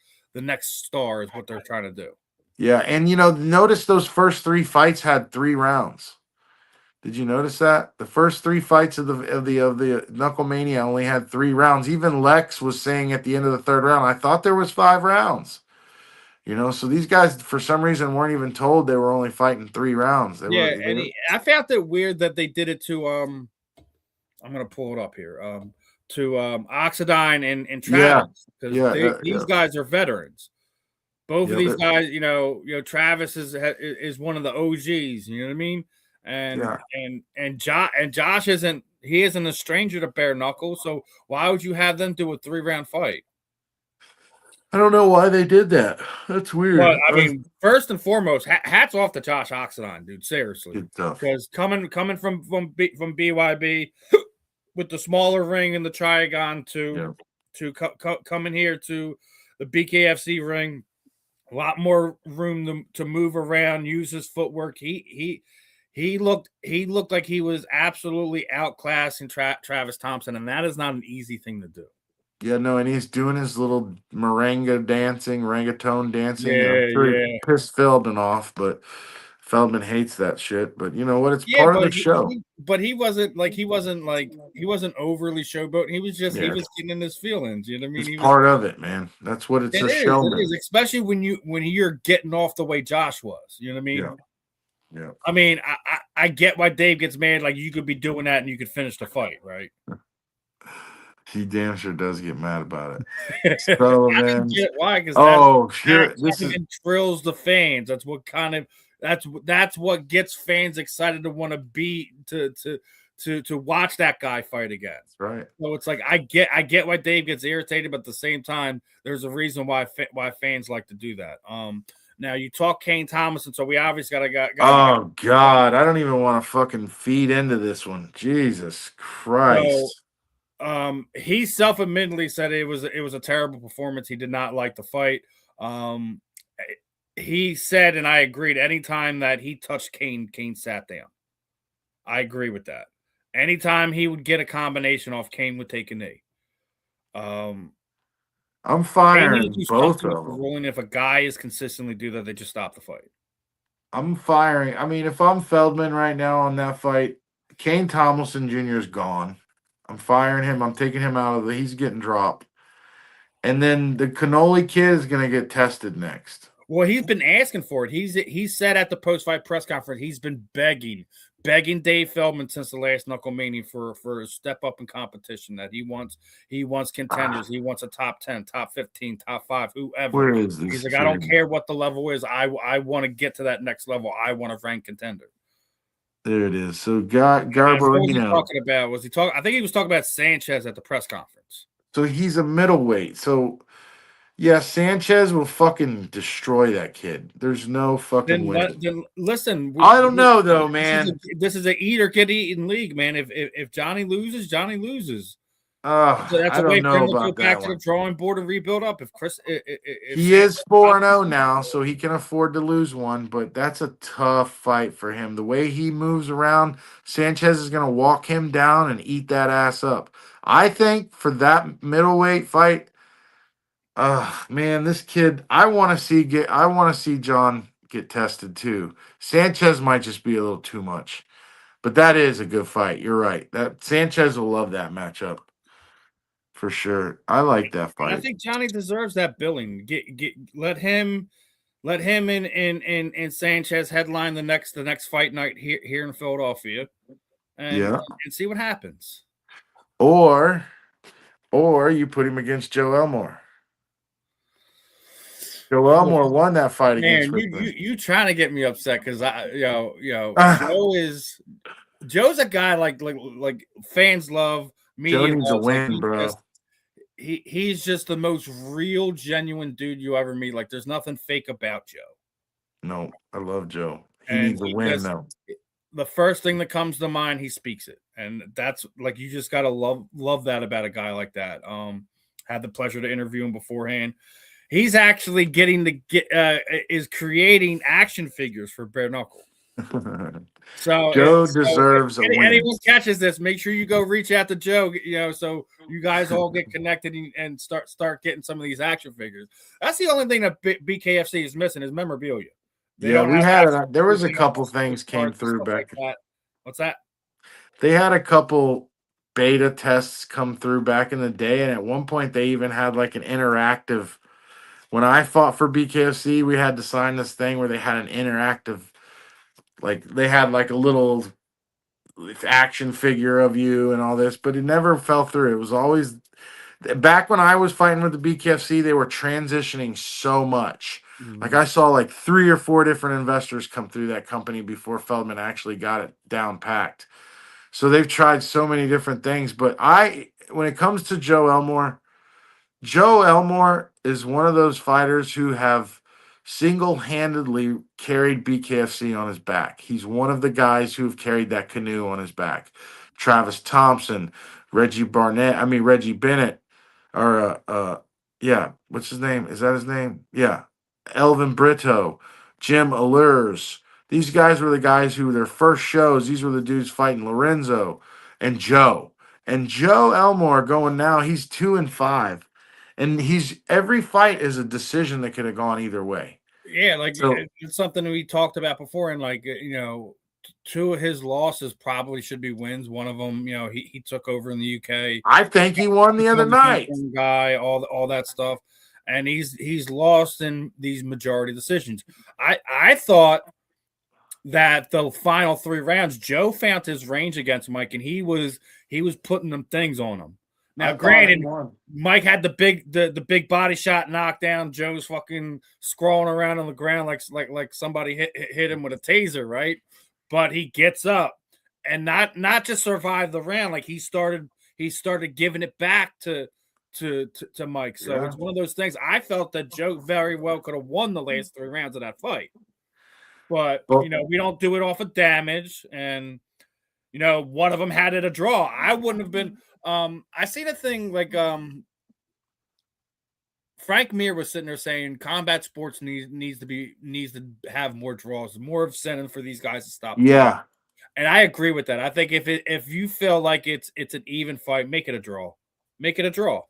star is what they're trying to do. Yeah, and notice those first 3 fights had 3 rounds. Did you notice that the first 3 fights of the Knucklemania only had 3 rounds? Even Lex was saying at the end of the third round, "I thought there was 5 rounds." So these guys for some reason weren't even told they were only fighting 3 rounds. They Yeah, were. and I found it weird that they did it to I'm gonna pull it up here to Oxidine and Yeah, Travis because yeah, these guys are veterans. Both of yeah, these guys, Travis is one of the OGs. You know what I mean? And yeah. Josh isn't a stranger to bare knuckle. So why would you have them do a 3-round fight? I don't know why they did that. That's But weird. I mean, first and foremost, hats off to Josh Oxidine, dude. Seriously, Good stuff. because coming from BYB with the smaller ring and the Trigon to come in here to the BKFC ring, a lot more room to move around, use his footwork. He looked like he was absolutely outclassing Travis Thompson, and that is not an easy thing to do. Yeah, no, and he's doing his little merengue dancing, reggaeton dancing. I'm Yeah, sure he yeah. pissed Feldman off, but Feldman hates that shit, but you know what? It's Yeah, part of the show. but he wasn't he wasn't overly showboating. He was Yeah, getting in his feelings. You know what I mean? it's He was. part of it, man. That's what it's a It is, showman. especially when you're getting off the way Josh was. You know what I mean? Yeah, yeah. I mean, I get why Dave gets mad. Like you could be doing that and you could finish the fight, right? He damn sure does get mad about it. I can Sullivan. get why, because Oh, that here this kind is of thrills the fans. That's what kind of that's what gets fans excited to want to be to watch that guy fight again. right. So it's like I get why Dave gets irritated, but at the same time, there's a reason why fans like to do that. Now you talk Kane Thomason, so we obviously got Oh God, I don't even want to fucking feed into this one. Jesus so Christ. he self-admittedly said it was a terrible performance. He did not like the fight. Um, he said, and I agreed, anytime that he touched Kane sat down. I agree with that. Anytime he would get a combination off, Kane would take a knee. Um, I'm They need to firing do both something with of the them. ruling. If a guy is consistently do that, they just stop the fight. I'm firing. I mean, if I'm Feldman right now on that fight, Kane Tomlinson Jr. is gone. I'm firing him. I'm taking him out of the. He's getting dropped. And then the cannoli kid is gonna get tested next. Well, he's been asking for it. He said at the post-fight press conference he's been begging Dave Feldman since the last Knucklemania for a step up in competition. That he wants contenders. He wants a top 10, top 15, top 5, whoever. Where is this He's like, I don't kid? care what the level is. I want to get to that next level. I want to rank contender. There it is. So And what was he Garbarino. talking about? Was he talking? I think he was talking about Sanchez at the press conference. So he's a middleweight. So yeah, Sanchez will fucking destroy that kid. There's no fucking way. Then listen. I don't know though, man. This is a eat or get eaten league, man. If Johnny loses, Johnny loses. So that's I a way don't for know him to go about back that to the one. drawing board and rebuild up. If Chris, if He Sanchez is 4-0 now, so he can afford to lose one, but that's a tough fight for him. The way he moves around, Sanchez is going to walk him down and eat that ass up. I think for that middleweight fight, man, this kid, I want to see John get tested too. Sanchez might just be a little too much. But that is a good fight. You're right. That Sanchez will love that matchup for sure. I like that and I fight. think Johnny deserves that billing. Get let him and Sanchez headline the next fight night here in Philadelphia, Yeah. and see what happens. Or you put him against Joe Elmore. Joe Elmore won that fight against Man, Rickman. you trying to get me upset because Joe's a guy like fans love, Joe media needs a loves. Like win, bro. he's just the most real, genuine dude you ever meet. Like there's nothing fake about Joe. No, I love Joe. He And needs a he win just though. the first thing that comes to mind, he speaks it. And that's like you just gotta love that about a guy like that. Had the pleasure to interview him beforehand. He's actually getting to get is creating action figures for bare knuckle. So, Joe if deserves a win. anyone catches this, make sure you go reach out to Joe. So you guys all get connected and start getting some of these action figures. That's the only thing that BKFC is missing is memorabilia. They Yeah, don't we have had access it. There was a to couple things came cards and through stuff like back. that. What's that? They had a couple beta tests come through back in the day, and at one point they even had like an interactive. When I fought for BKFC, we had to sign this thing where they had an interactive, like they had like a little action figure of you and all this, but it never fell through. It was always back when I was fighting with the BKFC, they were transitioning so much. Like I saw like 3 or 4 different investors come through that company before Feldman actually got it down packed. So they've tried so many different things, but when it comes to Joe Elmore is one of those fighters who have single-handedly carried BKFC on his back. He's one of the guys who have carried that canoe on his back. Travis Thompson, Reggie Bennett, or yeah, what's his name? Is that his name? Yeah, Elvin Brito, Jim Allures. These guys were the guys who their first shows. These were the dudes fighting Lorenzo and Joe. And Joe Elmore going now. He's 2-5. And he's every fight is a decision that could have gone either way. Yeah, like So it's something we talked about before, and like two of his losses probably should be wins. One of them, he took over in the UK, I think he won the other night. guy, all that stuff, and he's lost in these majority decisions. I thought that the final 3 rounds, Joe found his range against Mike, and he was putting them things on him. Now, I thought he granted, won. Mike had the big body shot knockdown. Joe's fucking scrawling around on the ground like somebody hit him with a taser, right? But he gets up and not just survive the round. Like he started giving it back to Mike. So it's one of those things. I felt that Joe very well could have won the last 3 rounds of that fight. But we don't do it off of damage, and one of them had it a draw. I wouldn't have been. I seen a thing like Frank Mir was sitting there saying combat sports needs to have more draws, more incentive for these guys to stop. Yeah, and I agree with that. I think if you feel like it's an even fight, make it a draw. Make it a draw.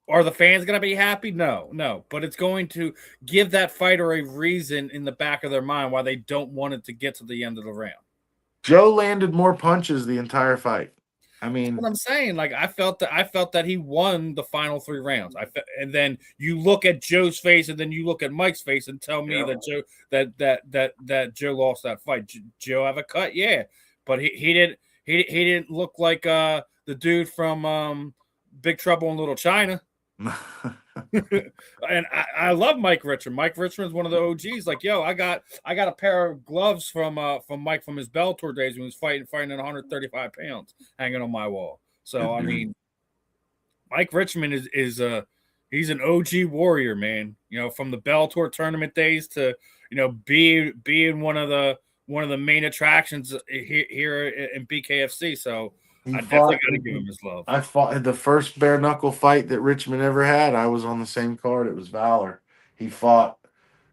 Are the fans going to be happy? No. But it's going to give that fighter a reason in the back of their mind why they don't want it to get to the end of the round. Joe landed more punches the entire fight. I mean, that's what I'm saying. Like I felt that he won the final 3 rounds. And then you look at Joe's face, and then you look at Mike's face, and tell me that Joe that Joe lost that fight. Joe have a cut, yeah, but he didn't look like the dude from Big Trouble in Little China. And I love Mike Richmond. Mike Richmond's one of the OGs. Like, yo, I got a pair of gloves from Mike from his Bellator days when he was fighting at 135 pounds, hanging on my wall. So I mean, Mike Richmond is he's an OG warrior, man. From the Bellator tournament days to being one of the main attractions here in BKFC. So I definitely got to give him his love. I fought the first bare knuckle fight that Richmond ever had. I was on the same card. It was Valor. He fought.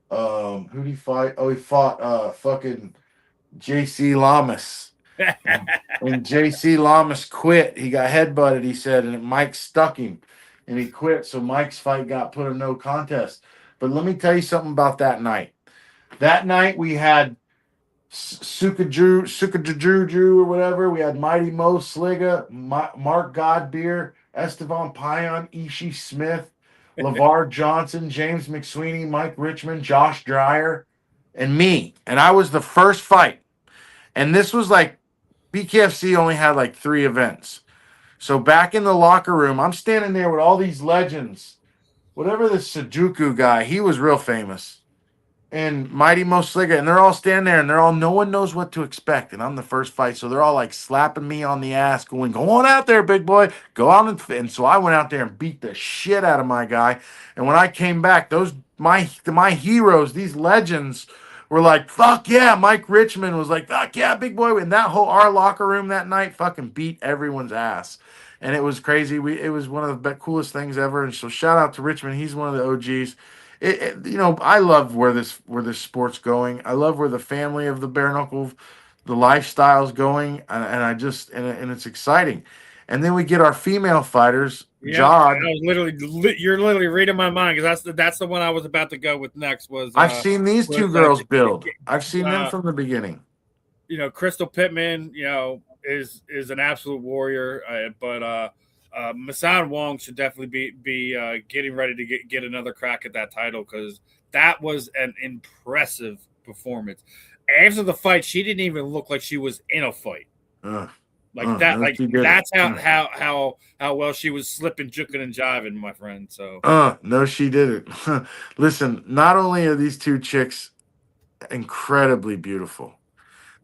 Who did he fight? Oh, he fought fucking JC Lamas. And JC Lamas quit. He got headbutted, he said, and Mike stuck him. And he quit. So Mike's fight got put in no contest. But let me tell you something about that night. That night we had Sukajuru or whatever. We had Mighty Mo Sliga, Mark Godbeer, Estevan Payan, Ishii Smith, LeVar Johnson, James McSweeney, Mike Richmond, Josh Dreyer, and me. And I was the first fight. And this was like BKFC only had like 3 events. So back in the locker room, I'm standing there with all these legends. Whatever this Sudoku guy, he was real famous. And Mighty Mo Sliga, and they're all standing there, and no one knows what to expect. And I'm the first fight, so they're all like slapping me on the ass, going, "Go on out there, big boy, go out and so I went out there and beat the shit out of my guy. And when I came back, my heroes, these legends, were like, "Fuck yeah!" Mike Richmond was like, "Fuck yeah, big boy!" And our locker room that night fucking beat everyone's ass. And it was crazy. It was one of the coolest things ever. And so shout out to Richmond. He's one of the OGs. I love where this sport's going. I love where the family of the bare knuckle, the lifestyle's going, and it's exciting. And then we get our female fighters. Yeah, you're literally reading my mind because that's the one I was about to go with next. I've seen these 2 girls build. I've seen them from the beginning. Crystal Pittman, is an absolute warrior, but Masan Wong should definitely be getting ready to get another crack at that title because that was an impressive performance. After the fight, she didn't even look like she was in a fight. That's how well she was slipping, juking, and jiving, my friend. So no, she didn't. Listen, not only are these 2 chicks incredibly beautiful,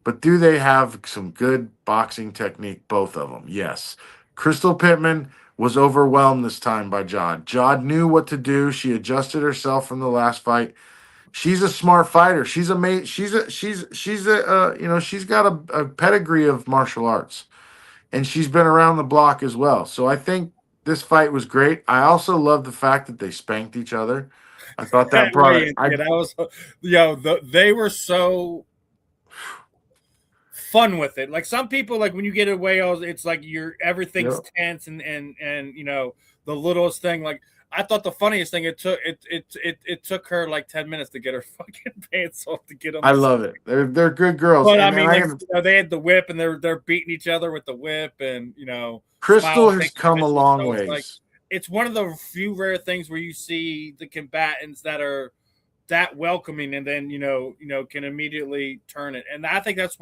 but do they have some good boxing technique? Both of them, yes. Crystal Pittman was overwhelmed this time by Jod. Jod knew what to do. She adjusted herself from the last fight. She's a smart fighter. She's got a pedigree of martial arts, and she's been around the block as well. So I think this fight was great. I also love the fact that they spanked each other. I thought that brought it. They were so fun with it. Like some people, like when you get away, it's like everything's tense and the littlest thing. Like I thought the funniest thing it took her like 10 minutes to get her fucking pants off to get on I the love it. They're good girls, but I and mean, I like can. they had the whip and they're beating each other with the whip and Crystal smiling, has taking come a pictures. long So it's like ways. it's one of the few rare things where you see the combatants that are that welcoming and then can immediately turn it. And I think that's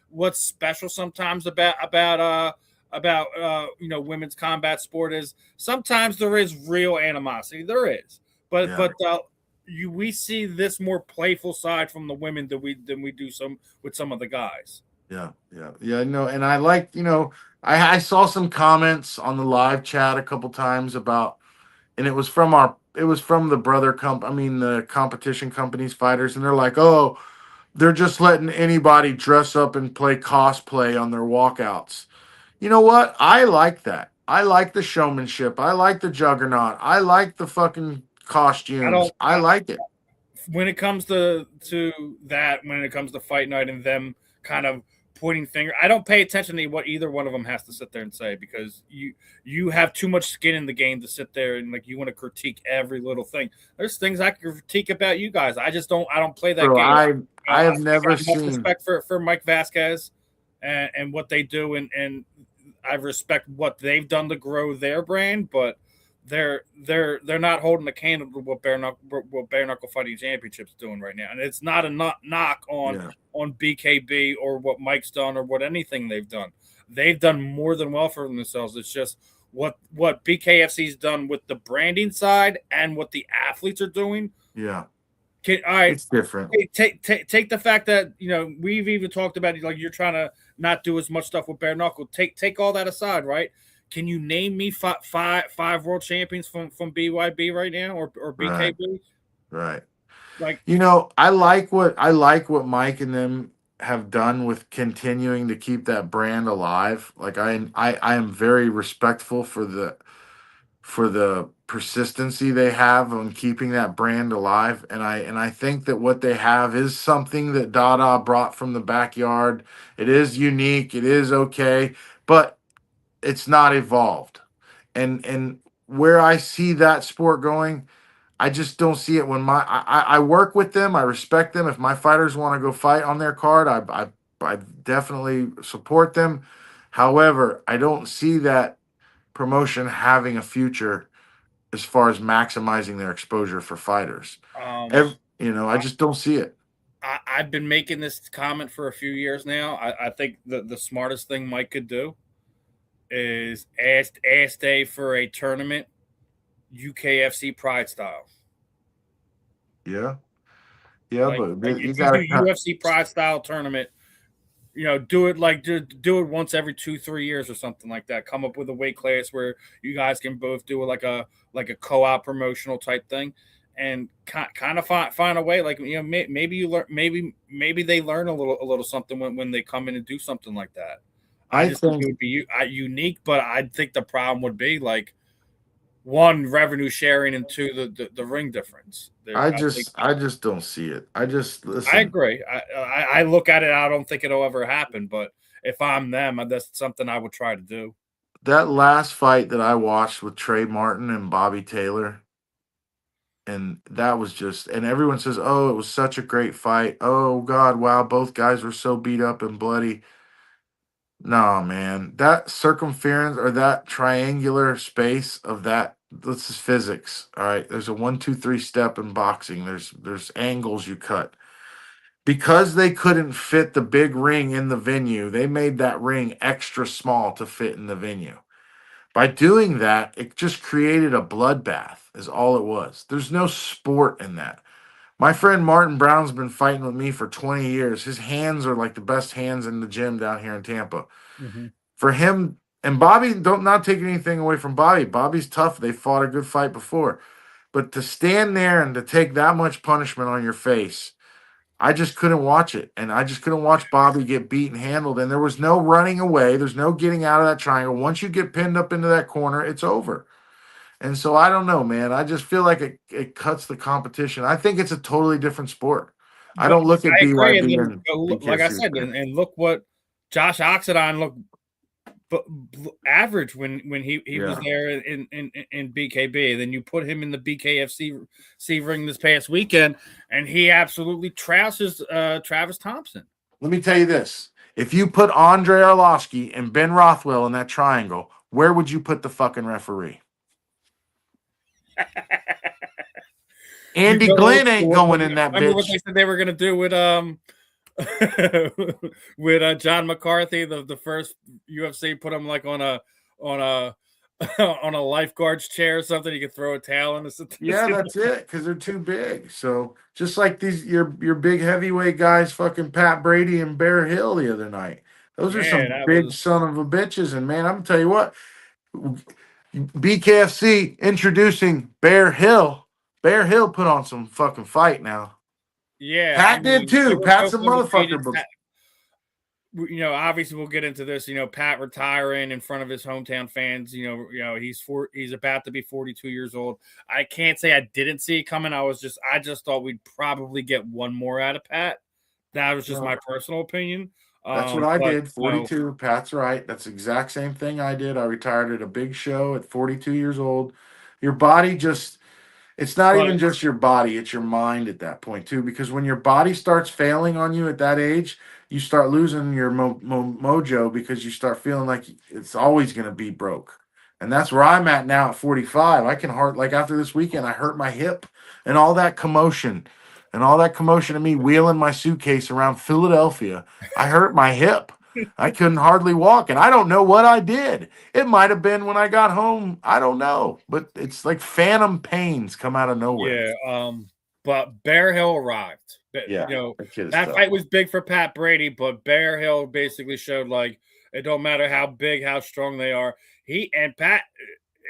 what's special sometimes about women's combat sport is sometimes there is real animosity. There is, but Yeah. we see this more playful side from the women than we do some with some of the guys. Yeah. No, and I like, I saw some comments on the live chat a couple times about, and it was from the the competition companies fighters, and they're like, oh, they're just letting anybody dress up and play cosplay on their walkouts. You know what? I like that. I like the showmanship. I like the juggernaut. I like the fucking I costumes. don't. I like it. When it comes to that, when it comes to fight night and them kind of pointing finger, I don't pay attention to what either one of them has to sit there and say because you have too much skin in the game to sit there and like you want to critique every little thing. There's things I can critique about you guys. I just don't. I don't play that Bro, game. I have I never got much seen. respect for Mike Vasquez and what they do, and I respect what they've done to grow their brand, but they're not holding the candle to what bare knuckle fighting championships doing right now, and it's not a knock Yeah. on BKB or what Mike's done or what anything they've done. They've done more than well for themselves. It's just what BKFC's done with the branding side and what the athletes are doing. Yeah. All right, It's different. take the fact that we've even talked about like you're trying to not do as much stuff with bare knuckle. Take all that aside, right? Can you name me five world champions from BYB right now or Right. BKB? Right. Like I like what Mike and them have done with continuing to keep that brand alive. Like I am very respectful for the persistency they have on keeping that brand alive. And I think that what they have is something that Dada brought from the backyard. It is unique, it is okay, but it's not evolved. And where I see that sport going, I just don't see it when I work with them. I respect them. If my fighters want to go fight on their card, I definitely support them. However, I don't see that promotion having a future as far as maximizing their exposure for fighters. um, I just don't see it. I've been making this comment for a few years now. I think the smartest thing Mike could do is ask Dave for a tournament, UKFC Pride style. Yeah, yeah, Like but if you you got do to cut. UFC Pride style tournament, do it like do it once every 2-3 years or something like that. Come up with a weight class where you guys can both do like a co-op promotional type thing, and kind of find a way. Like maybe you learn maybe they learn a little something when they come in and do something like that. I I just think it think would be unique, but I think the problem would be like one revenue sharing and two the ring difference. I just don't see it. I just I listen. agree. I look at it. I don't think it'll ever happen. But if I'm them, that's something I would try to do. That last fight that I watched with Trey Martin and Bobby Taylor, and that was just, and everyone says, "Oh, it was such a great fight." Oh God, wow, both guys were so beat up and bloody. No, man, that circumference or that triangular space of that. This is physics. All right, there's a 1, 2, 3 step in boxing. There's angles you cut because they couldn't fit the big ring in the venue. They made that ring extra small to fit in the venue. By doing that, it just created a bloodbath, is all it was. There's no sport in that. My friend Martin Brown's been fighting with me for 20 years. His hands are like the best hands in the gym down here in Tampa. Mm-hmm. For him, and Bobby, don't not take anything away from Bobby. Bobby's tough. They fought a good fight before. But to stand there and to take that much punishment on your face, I just couldn't watch it. And I just couldn't watch Bobby get beat and handled. And there was no running away. There's no getting out of that triangle. Once you get pinned up into that corner, it's over. And so I don't know, man. I just feel like it cuts the competition. I think it's a totally different sport. I But don't look at I agree. And BYB then, and like I BKFC. said, and look what Josh Oxidine look but average when he was Yeah. there in BKB. Then you put him in the BKFC ring this past weekend, and he absolutely trouses Travis Thompson. Let me tell you this. If you put Andre Arlovsky and Ben Rothwell in that triangle, where would you put the fucking referee? You Andy go old Glenn ain't school. going in that Remember what bitch. they said they were going to do with with John McCarthy, the first UFC, put him like on a on a lifeguard's chair or something. You could throw a towel in. Yeah, that's it, because they're too big. So just like these your big heavyweight guys, fucking Pat Brady and Bear Hill the other night. Those are Yeah, some that big was son of a bitches. And man, I'm gonna tell you what, BKFC introducing Bear Hill. Bear Hill put on some fucking fight now. yeah. I Pat did mean, they too. were Pat's both a undefeated. motherfucker, but Obviously we'll get into this. Pat retiring in front of his hometown fans. He's about to be 42 years old. I can't say I didn't see it coming. I just thought we'd probably get one more out of Pat. That was just my personal opinion. that's what I But did. 42. Pat's right. That's the exact same thing I did. I retired at a big show at 42 years old. Your body just, it's not but even just your body, it's your mind at that point too. Because when your body starts failing on you at that age, you start losing your mojo because you start feeling like it's always going to be broke. And that's where I'm at now at 45. I can hard like after this weekend, I hurt my hip and all that commotion and all that commotion of me wheeling my suitcase around Philadelphia. I hurt my hip. I couldn't hardly walk, and I don't know what I did. It might have been when I got home. I don't know, but it's like phantom pains come out of nowhere. yeah, but Bear Hill arrived. Yeah, that kid is That tough. fight was big for Pat Brady, but Bear Hill basically showed like it don't matter how big, how strong they are. He and Pat,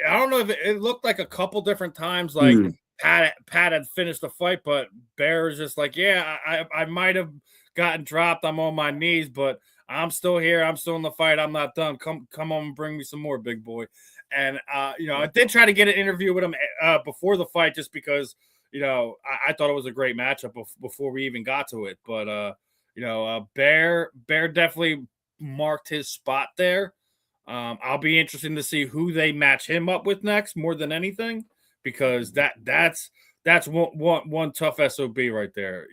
I don't know if it looked like a couple different times like Dude, Pat had finished the fight, but Bear was just like, yeah, I might have gotten dropped. I'm on my knees, but I'm still here. I'm still in the fight. I'm not done. Come on and bring me some more, big boy. And I did try to get an interview with him before the fight just because I thought it was a great matchup before we even got to it. But Bear definitely marked his spot there. I'll be interested to see who they match him up with next, more than anything, because that's one tough SOB right there.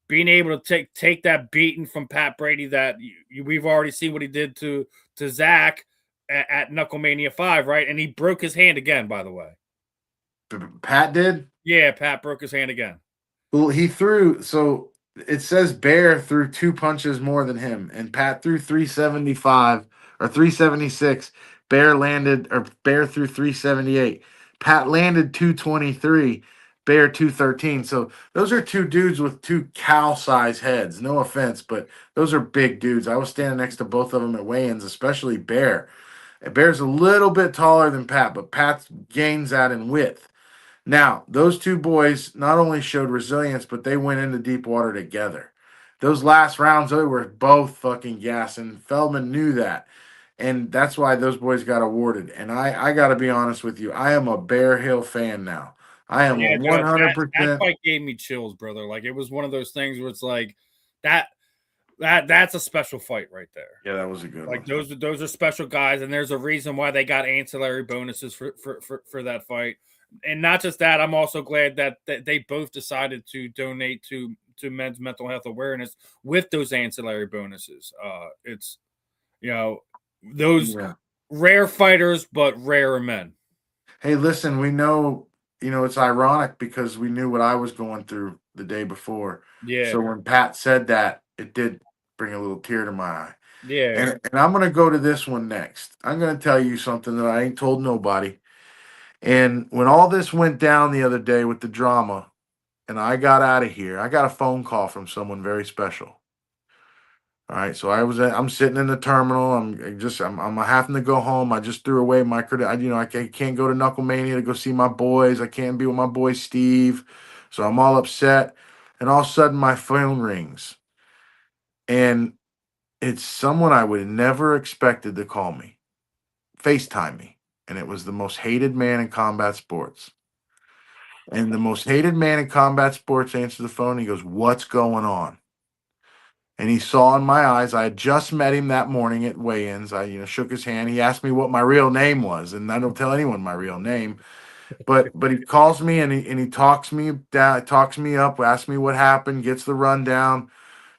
Being able to take that beating from Pat Brady that we've already seen what he did to Zach at Knucklemania 5, right? And he broke his hand again, by the way. Pat did? Yeah, Pat broke his hand again. Well, he threw, so it says Bear threw two punches more than him, and Pat threw 375 or 376. Bear threw 378. Pat landed 223, Bear 213. So those are two dudes with two cow size heads. No offense, but those are big dudes. I was standing next to both of them at weigh-ins, especially Bear. Bear's a little bit taller than Pat, but Pat gains that in width. Now, those two boys not only showed resilience, but they went into deep water together. Those last rounds, they were both fucking gassing. Feldman knew that. And that's why those boys got awarded. And I got to be honest with you. I am a Bear Hill fan now. I am a Yeah, Joe, that 100%. fight gave me chills, brother. Like it was one of those things where it's like that that's a special fight right there. Yeah, that was a good Like one. those are special guys, and there's a reason why they got ancillary bonuses for that fight. And not just that, I'm also glad that they both decided to donate to men's mental health awareness with those ancillary bonuses. It's those Yeah. rare fighters, but rarer men. Hey, listen, we know, it's ironic because we knew what I was going through the day before. Yeah, So when Pat said that, it did bring a little tear to my eye. yeah. And I'm going to go to this one next. I'm going to tell you something that I ain't told nobody. And when all this went down the other day with the drama, and I got out of here, I got a phone call from someone very special. All right, so I'm sitting in the terminal. I'm having to go home. I just threw away my credit. I can't go to Knucklemania to go see my boys. I can't be with my boy Steve, so I'm all upset. And all of a sudden, my phone rings, and it's someone I would have never expected to call me, FaceTime me, and it was the most hated man in combat sports. And the most hated man in combat sports answered the phone. He goes, "What's going on?" and he saw in my eyes. I had just met him that morning at weigh-ins. I, shook his hand. He asked me what my real name was, and I don't tell anyone my real name. But he calls me and he talks me down, talks me up, asks me what happened, gets the rundown,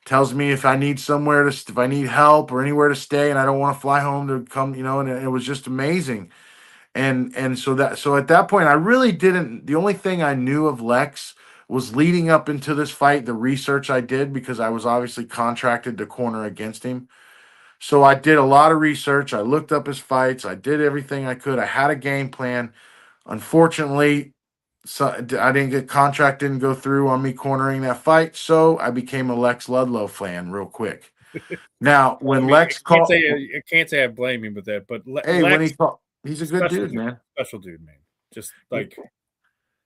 tells me if I need somewhere to, if I need help or anywhere to stay, and I don't want to fly home to come, and it was just amazing. And so at that point, I really didn't. The only thing I knew of Lex was leading up into this fight, the research I did because I was obviously contracted to corner against him. So I did a lot of research. I looked up his fights. I did everything I could. I had a game plan. Unfortunately, so I didn't get contract didn't go through on me cornering that fight, so I became a Lex Ludlow fan real quick. Now, I when mean, Lex called, I can't say I blame him with that, but hey, when he Lex, called, he's a good dude, man. special dude, man. Just Yeah. like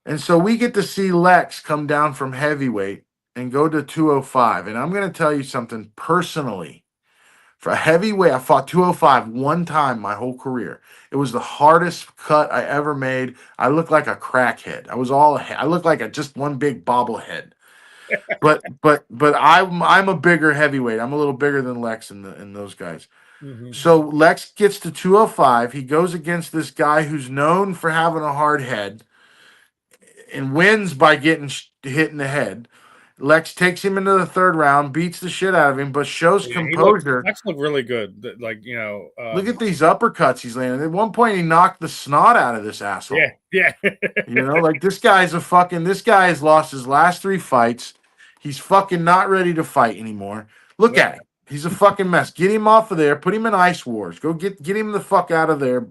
And so we get to see Lex come down from heavyweight and go to 205. And I'm going to tell you something personally. For a heavyweight, I fought 205 one time my whole career. It was the hardest cut I ever made. I looked like a crackhead. I looked like just one big bobblehead. But I'm a bigger heavyweight. I'm a little bigger than Lex and those guys. mm-hmm. So Lex gets to 205. He goes against this guy who's known for having a hard head and wins by getting hit in the head. Lex takes him into the third round, beats the shit out of him, but shows Yeah, composure. Lex looked really good. Like Look at these uppercuts he's landing. At one point, he knocked the snot out of this yeah, asshole. yeah, Like this guy has lost his last 3 fights. He's fucking not ready to fight anymore. Look nope. at him. He's a fucking mess. Get him off of there. Put him in Ice Wars. Go get him the fuck out of there.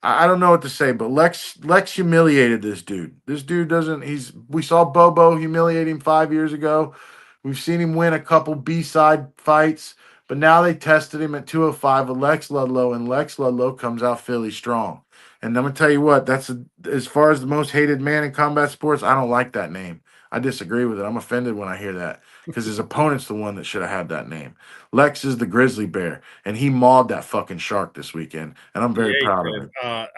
I don't know what to say, but Lex humiliated this dude. This dude doesn't. We saw Bobo humiliate him 5 years ago. We've seen him win a couple B-side fights, but now they tested him at 205 with Lex Ludlow, and Lex Ludlow comes out Philly strong. And I'm gonna tell you what, as far as the most hated man in combat sports. I don't like that name. I disagree with it. I'm offended when I hear that because his opponent's the one that should have had that name. Lex is the grizzly bear, and he mauled that fucking shark this weekend, and I'm very Yeah, he proud of did. him.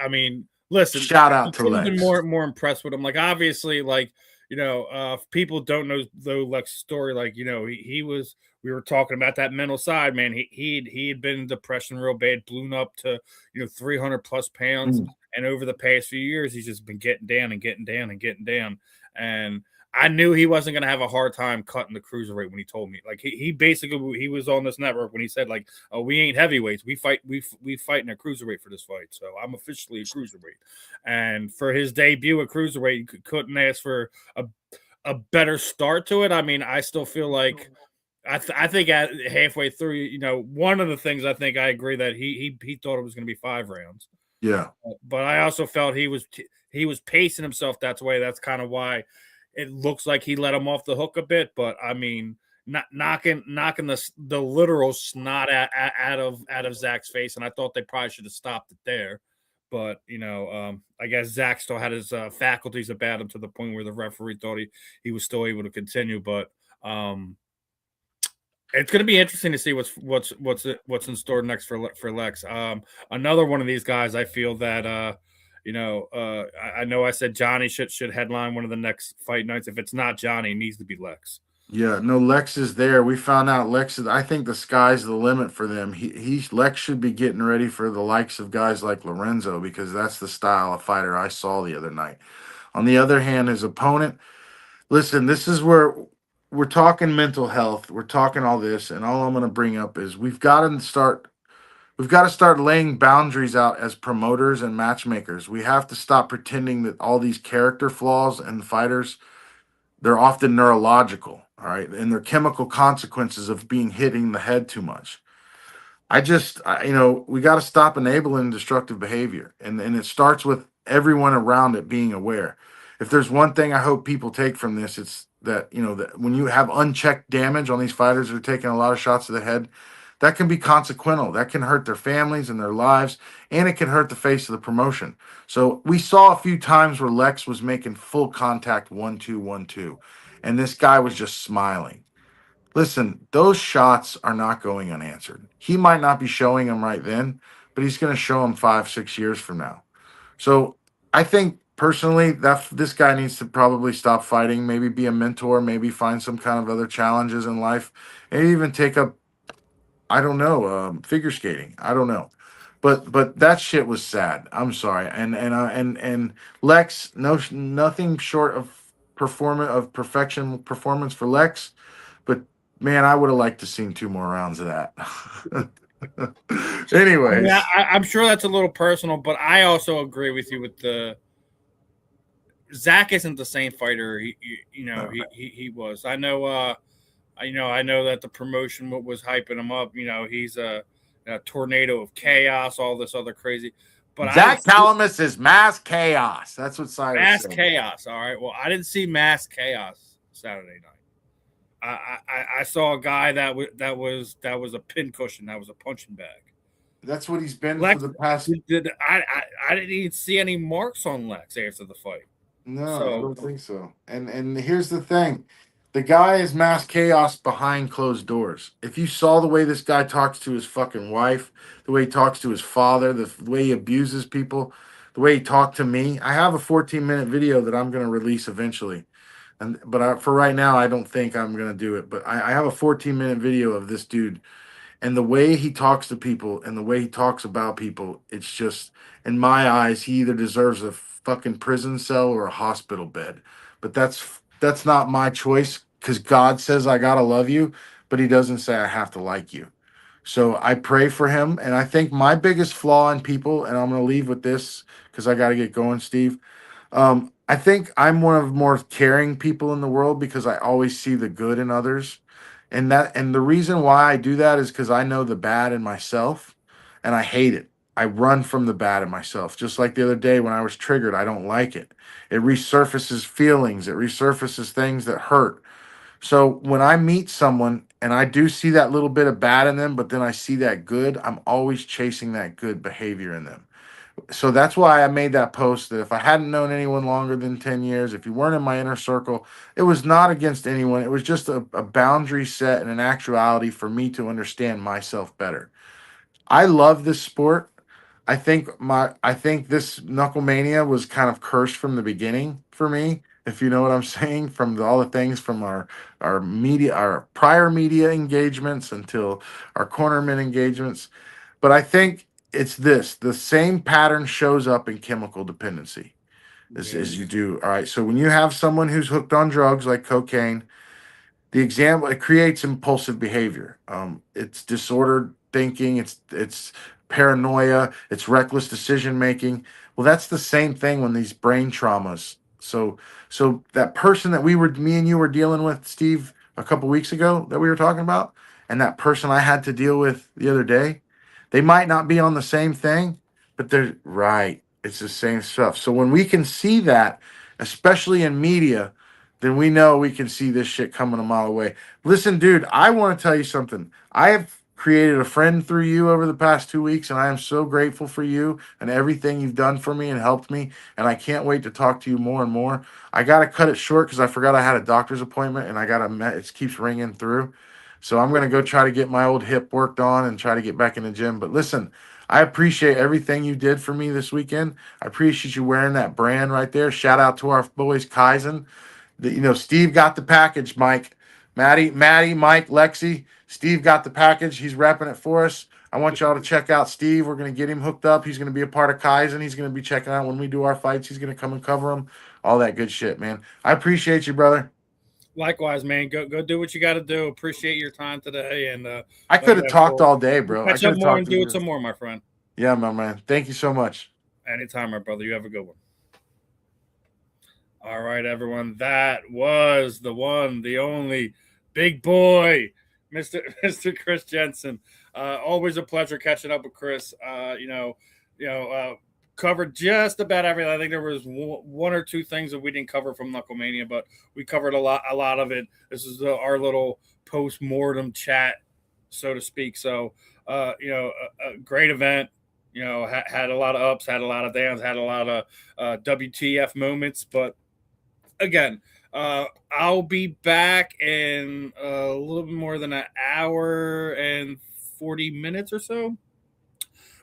I mean, listen, Shout I out to couldn't have been Lex. more impressed with him. Like, obviously, like if people don't know though Lex's story, like he was. We were talking about that mental side, man. He had been in depression real bad, blown up to 300 plus pounds, and over the past few years, he's just been getting down and getting down and getting down. And I knew he wasn't going to have a hard time cutting the cruiserweight when he told me. Like he basically he was on this network when he said like, "Oh, we ain't heavyweights. We fight in a cruiserweight for this fight. So I'm officially a cruiserweight." And for his debut at cruiserweight, you couldn't ask for a better start to it. I mean, I still feel like I think at halfway through, one of the things I think I agree that he thought it was going to be 5 rounds. Yeah. But I also felt he was pacing himself that way. That's kind of why it looks like he let him off the hook a bit. But I mean, not knocking the literal snot out of Zach's face, and I thought they probably should have stopped it there. But I guess Zach still had his faculties about him to the point where the referee thought he was still able to continue. But it's going to be interesting to see what's in store next for Lex. Another one of these guys, I feel that I know I said Johnny should headline one of the next fight nights. If it's not Johnny, it needs to be Lex. Yeah, no, Lex is there. We found out Lex is. I think the sky's the limit for them. Lex should be getting ready for the likes of guys like Lorenzo because that's the style of fighter I saw the other night. On the other hand, his opponent. Listen, this is where we're talking mental health. We're talking all this, and all I'm going to bring up is we've got to start. We've got to start laying boundaries out as promoters and matchmakers. We have to stop pretending that all these character flaws and fighters, they're often neurological, all right, and they're chemical consequences of being hitting the head too much. We got to stop enabling destructive behavior, and it starts with everyone around it being aware. If there's one thing I hope people take from this, it's that that when you have unchecked damage on these fighters who are taking a lot of shots to the head, that can be consequential. That can hurt their families and their lives, and it can hurt the face of the promotion. So we saw a few times where Lex was making full contact 1-2, 1-2, and this guy was just smiling. Listen, those shots are not going unanswered. He might not be showing them right then, but he's going to show them 5, 6 years from now. So I think personally, this guy needs to probably stop fighting, maybe be a mentor, maybe find some kind of other challenges in life, and even take up, I don't know, figure skating. I don't know, but that shit was sad. I'm sorry, and Lex, no, nothing short of perfection performance for Lex, but man, I would have liked to seen 2 more rounds of that. I mean, Anyways, I'm sure that's a little personal, but I also agree with you with the Zach isn't the same fighter he was. I know I know that the promotion was hyping him up. He's a tornado of chaos, all this other crazy. But I didn't Zach see Calamus is mass chaos. That's what Cyrus mass said. chaos. All right. Well, I didn't see mass chaos Saturday night. I saw a guy that was a pincushion. That was a punching bag. That's what he's been for Lex the past. I didn't even see any marks on Lex after the fight. No, I So don't think so. And here's the thing. The guy is mass chaos behind closed doors. If you saw the way this guy talks to his fucking wife, the way he talks to his father, the way he abuses people, the way he talked to me, I have a 14-minute video that I'm going to release eventually. For right now, I don't think I'm going to do it. But I have a 14-minute video of this dude, and the way he talks to people and the way he talks about people, it's just, in my eyes, he either deserves a fucking prison cell or a hospital bed. But that's not my choice, because God says I gotta love you, but he doesn't say I have to like you. So I pray for him, and I think my biggest flaw in people, and I'm gonna leave with this because I gotta get going, Steve. I think I'm one of the more caring people in the world because I always see the good in others. And the reason why I do that is because I know the bad in myself and I hate it. I run from the bad in myself. Just like the other day when I was triggered, I don't like it. It resurfaces feelings, it resurfaces things that hurt. So when I meet someone and I do see that little bit of bad in them, but then I see that good, I'm always chasing that good behavior in them. So that's why I made that post that if I hadn't known anyone longer than 10 years, if you weren't in my inner circle, it was not against anyone. It was just a boundary set and an actuality for me to understand myself better. I love this sport. I think this Knucklemania was kind of cursed from the beginning for me, if you know what I'm saying, from all the things from our media, our prior media engagements until our cornerman engagements. But I think it's this: the same pattern shows up in chemical dependency as you do. All right. So when you have someone who's hooked on drugs like cocaine, the example, it creates impulsive behavior. It's disordered thinking, it's paranoia, it's reckless decision making. Well, that's the same thing when these brain traumas. So that person that me and you were dealing with, Steve, a couple weeks ago that we were talking about, and that person I had to deal with the other day, they might not be on the same thing, but they're right. It's the same stuff. So when we can see that, especially in media, then we know we can see this shit coming a mile away. Listen, dude, I want to tell you something. I have created a friend through you over the past 2 weeks, and I am so grateful for you and everything you've done for me and helped me. And I can't wait to talk to you more and more. I got to cut it short because I forgot I had a doctor's appointment, and it keeps ringing through. So I'm going to go try to get my old hip worked on and try to get back in the gym. But listen, I appreciate everything you did for me this weekend. I appreciate you wearing that brand right there. Shout out to our boys, Kaizen. Steve got the package, Mike. Maddie, Mike, Lexi. Steve got the package. He's repping it for us. I want y'all to check out Steve. We're going to get him hooked up. He's going to be a part of Kaizen. He's going to be checking out when we do our fights. He's going to come and cover them. All that good shit, man. I appreciate you, brother. Likewise, man. Go do what you got to do. Appreciate your time today, and I could have talked all day, we'll bro. I catch could up have more talked and to do it you. some more, my friend. Yeah, my man. Thank you so much. Anytime, my brother. You have a good one. All right, everyone. That was the one, the only big boy, Mr. Chris Jensen. Always a pleasure catching up with Chris. Covered just about everything. I think there was one or two things that we didn't cover from Knucklemania, but we covered a lot of it. This is our little post-mortem chat, so to speak. So, a great event. Had a lot of ups, had a lot of downs, had a lot of WTF moments, but again, I'll be back in a little bit more than an hour and 40 minutes or so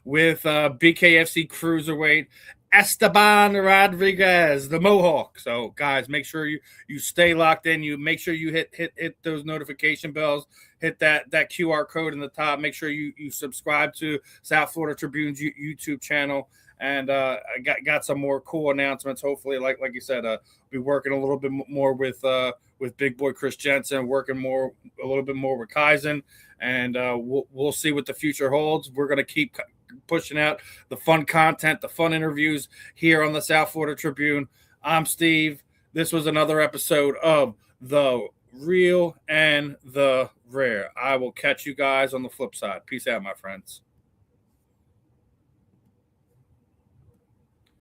with BKFC Cruiserweight. Esteban Rodriguez, the Mohawk. So, guys, make sure you stay locked in. You make sure you hit those notification bells. Hit that QR code in the top. Make sure you subscribe to South Florida Tribune's YouTube channel. And I got some more cool announcements. Hopefully, like you said, be working a little bit more with Big Boy Chris Jensen, working a little bit more with Kaizen, and we'll see what the future holds. We're going to keep pushing out the fun content, the fun interviews here on the South Florida Tribune. I'm Steve. This was another episode of The Real and the Rare. I will catch you guys on the flip side. Peace out, my friends.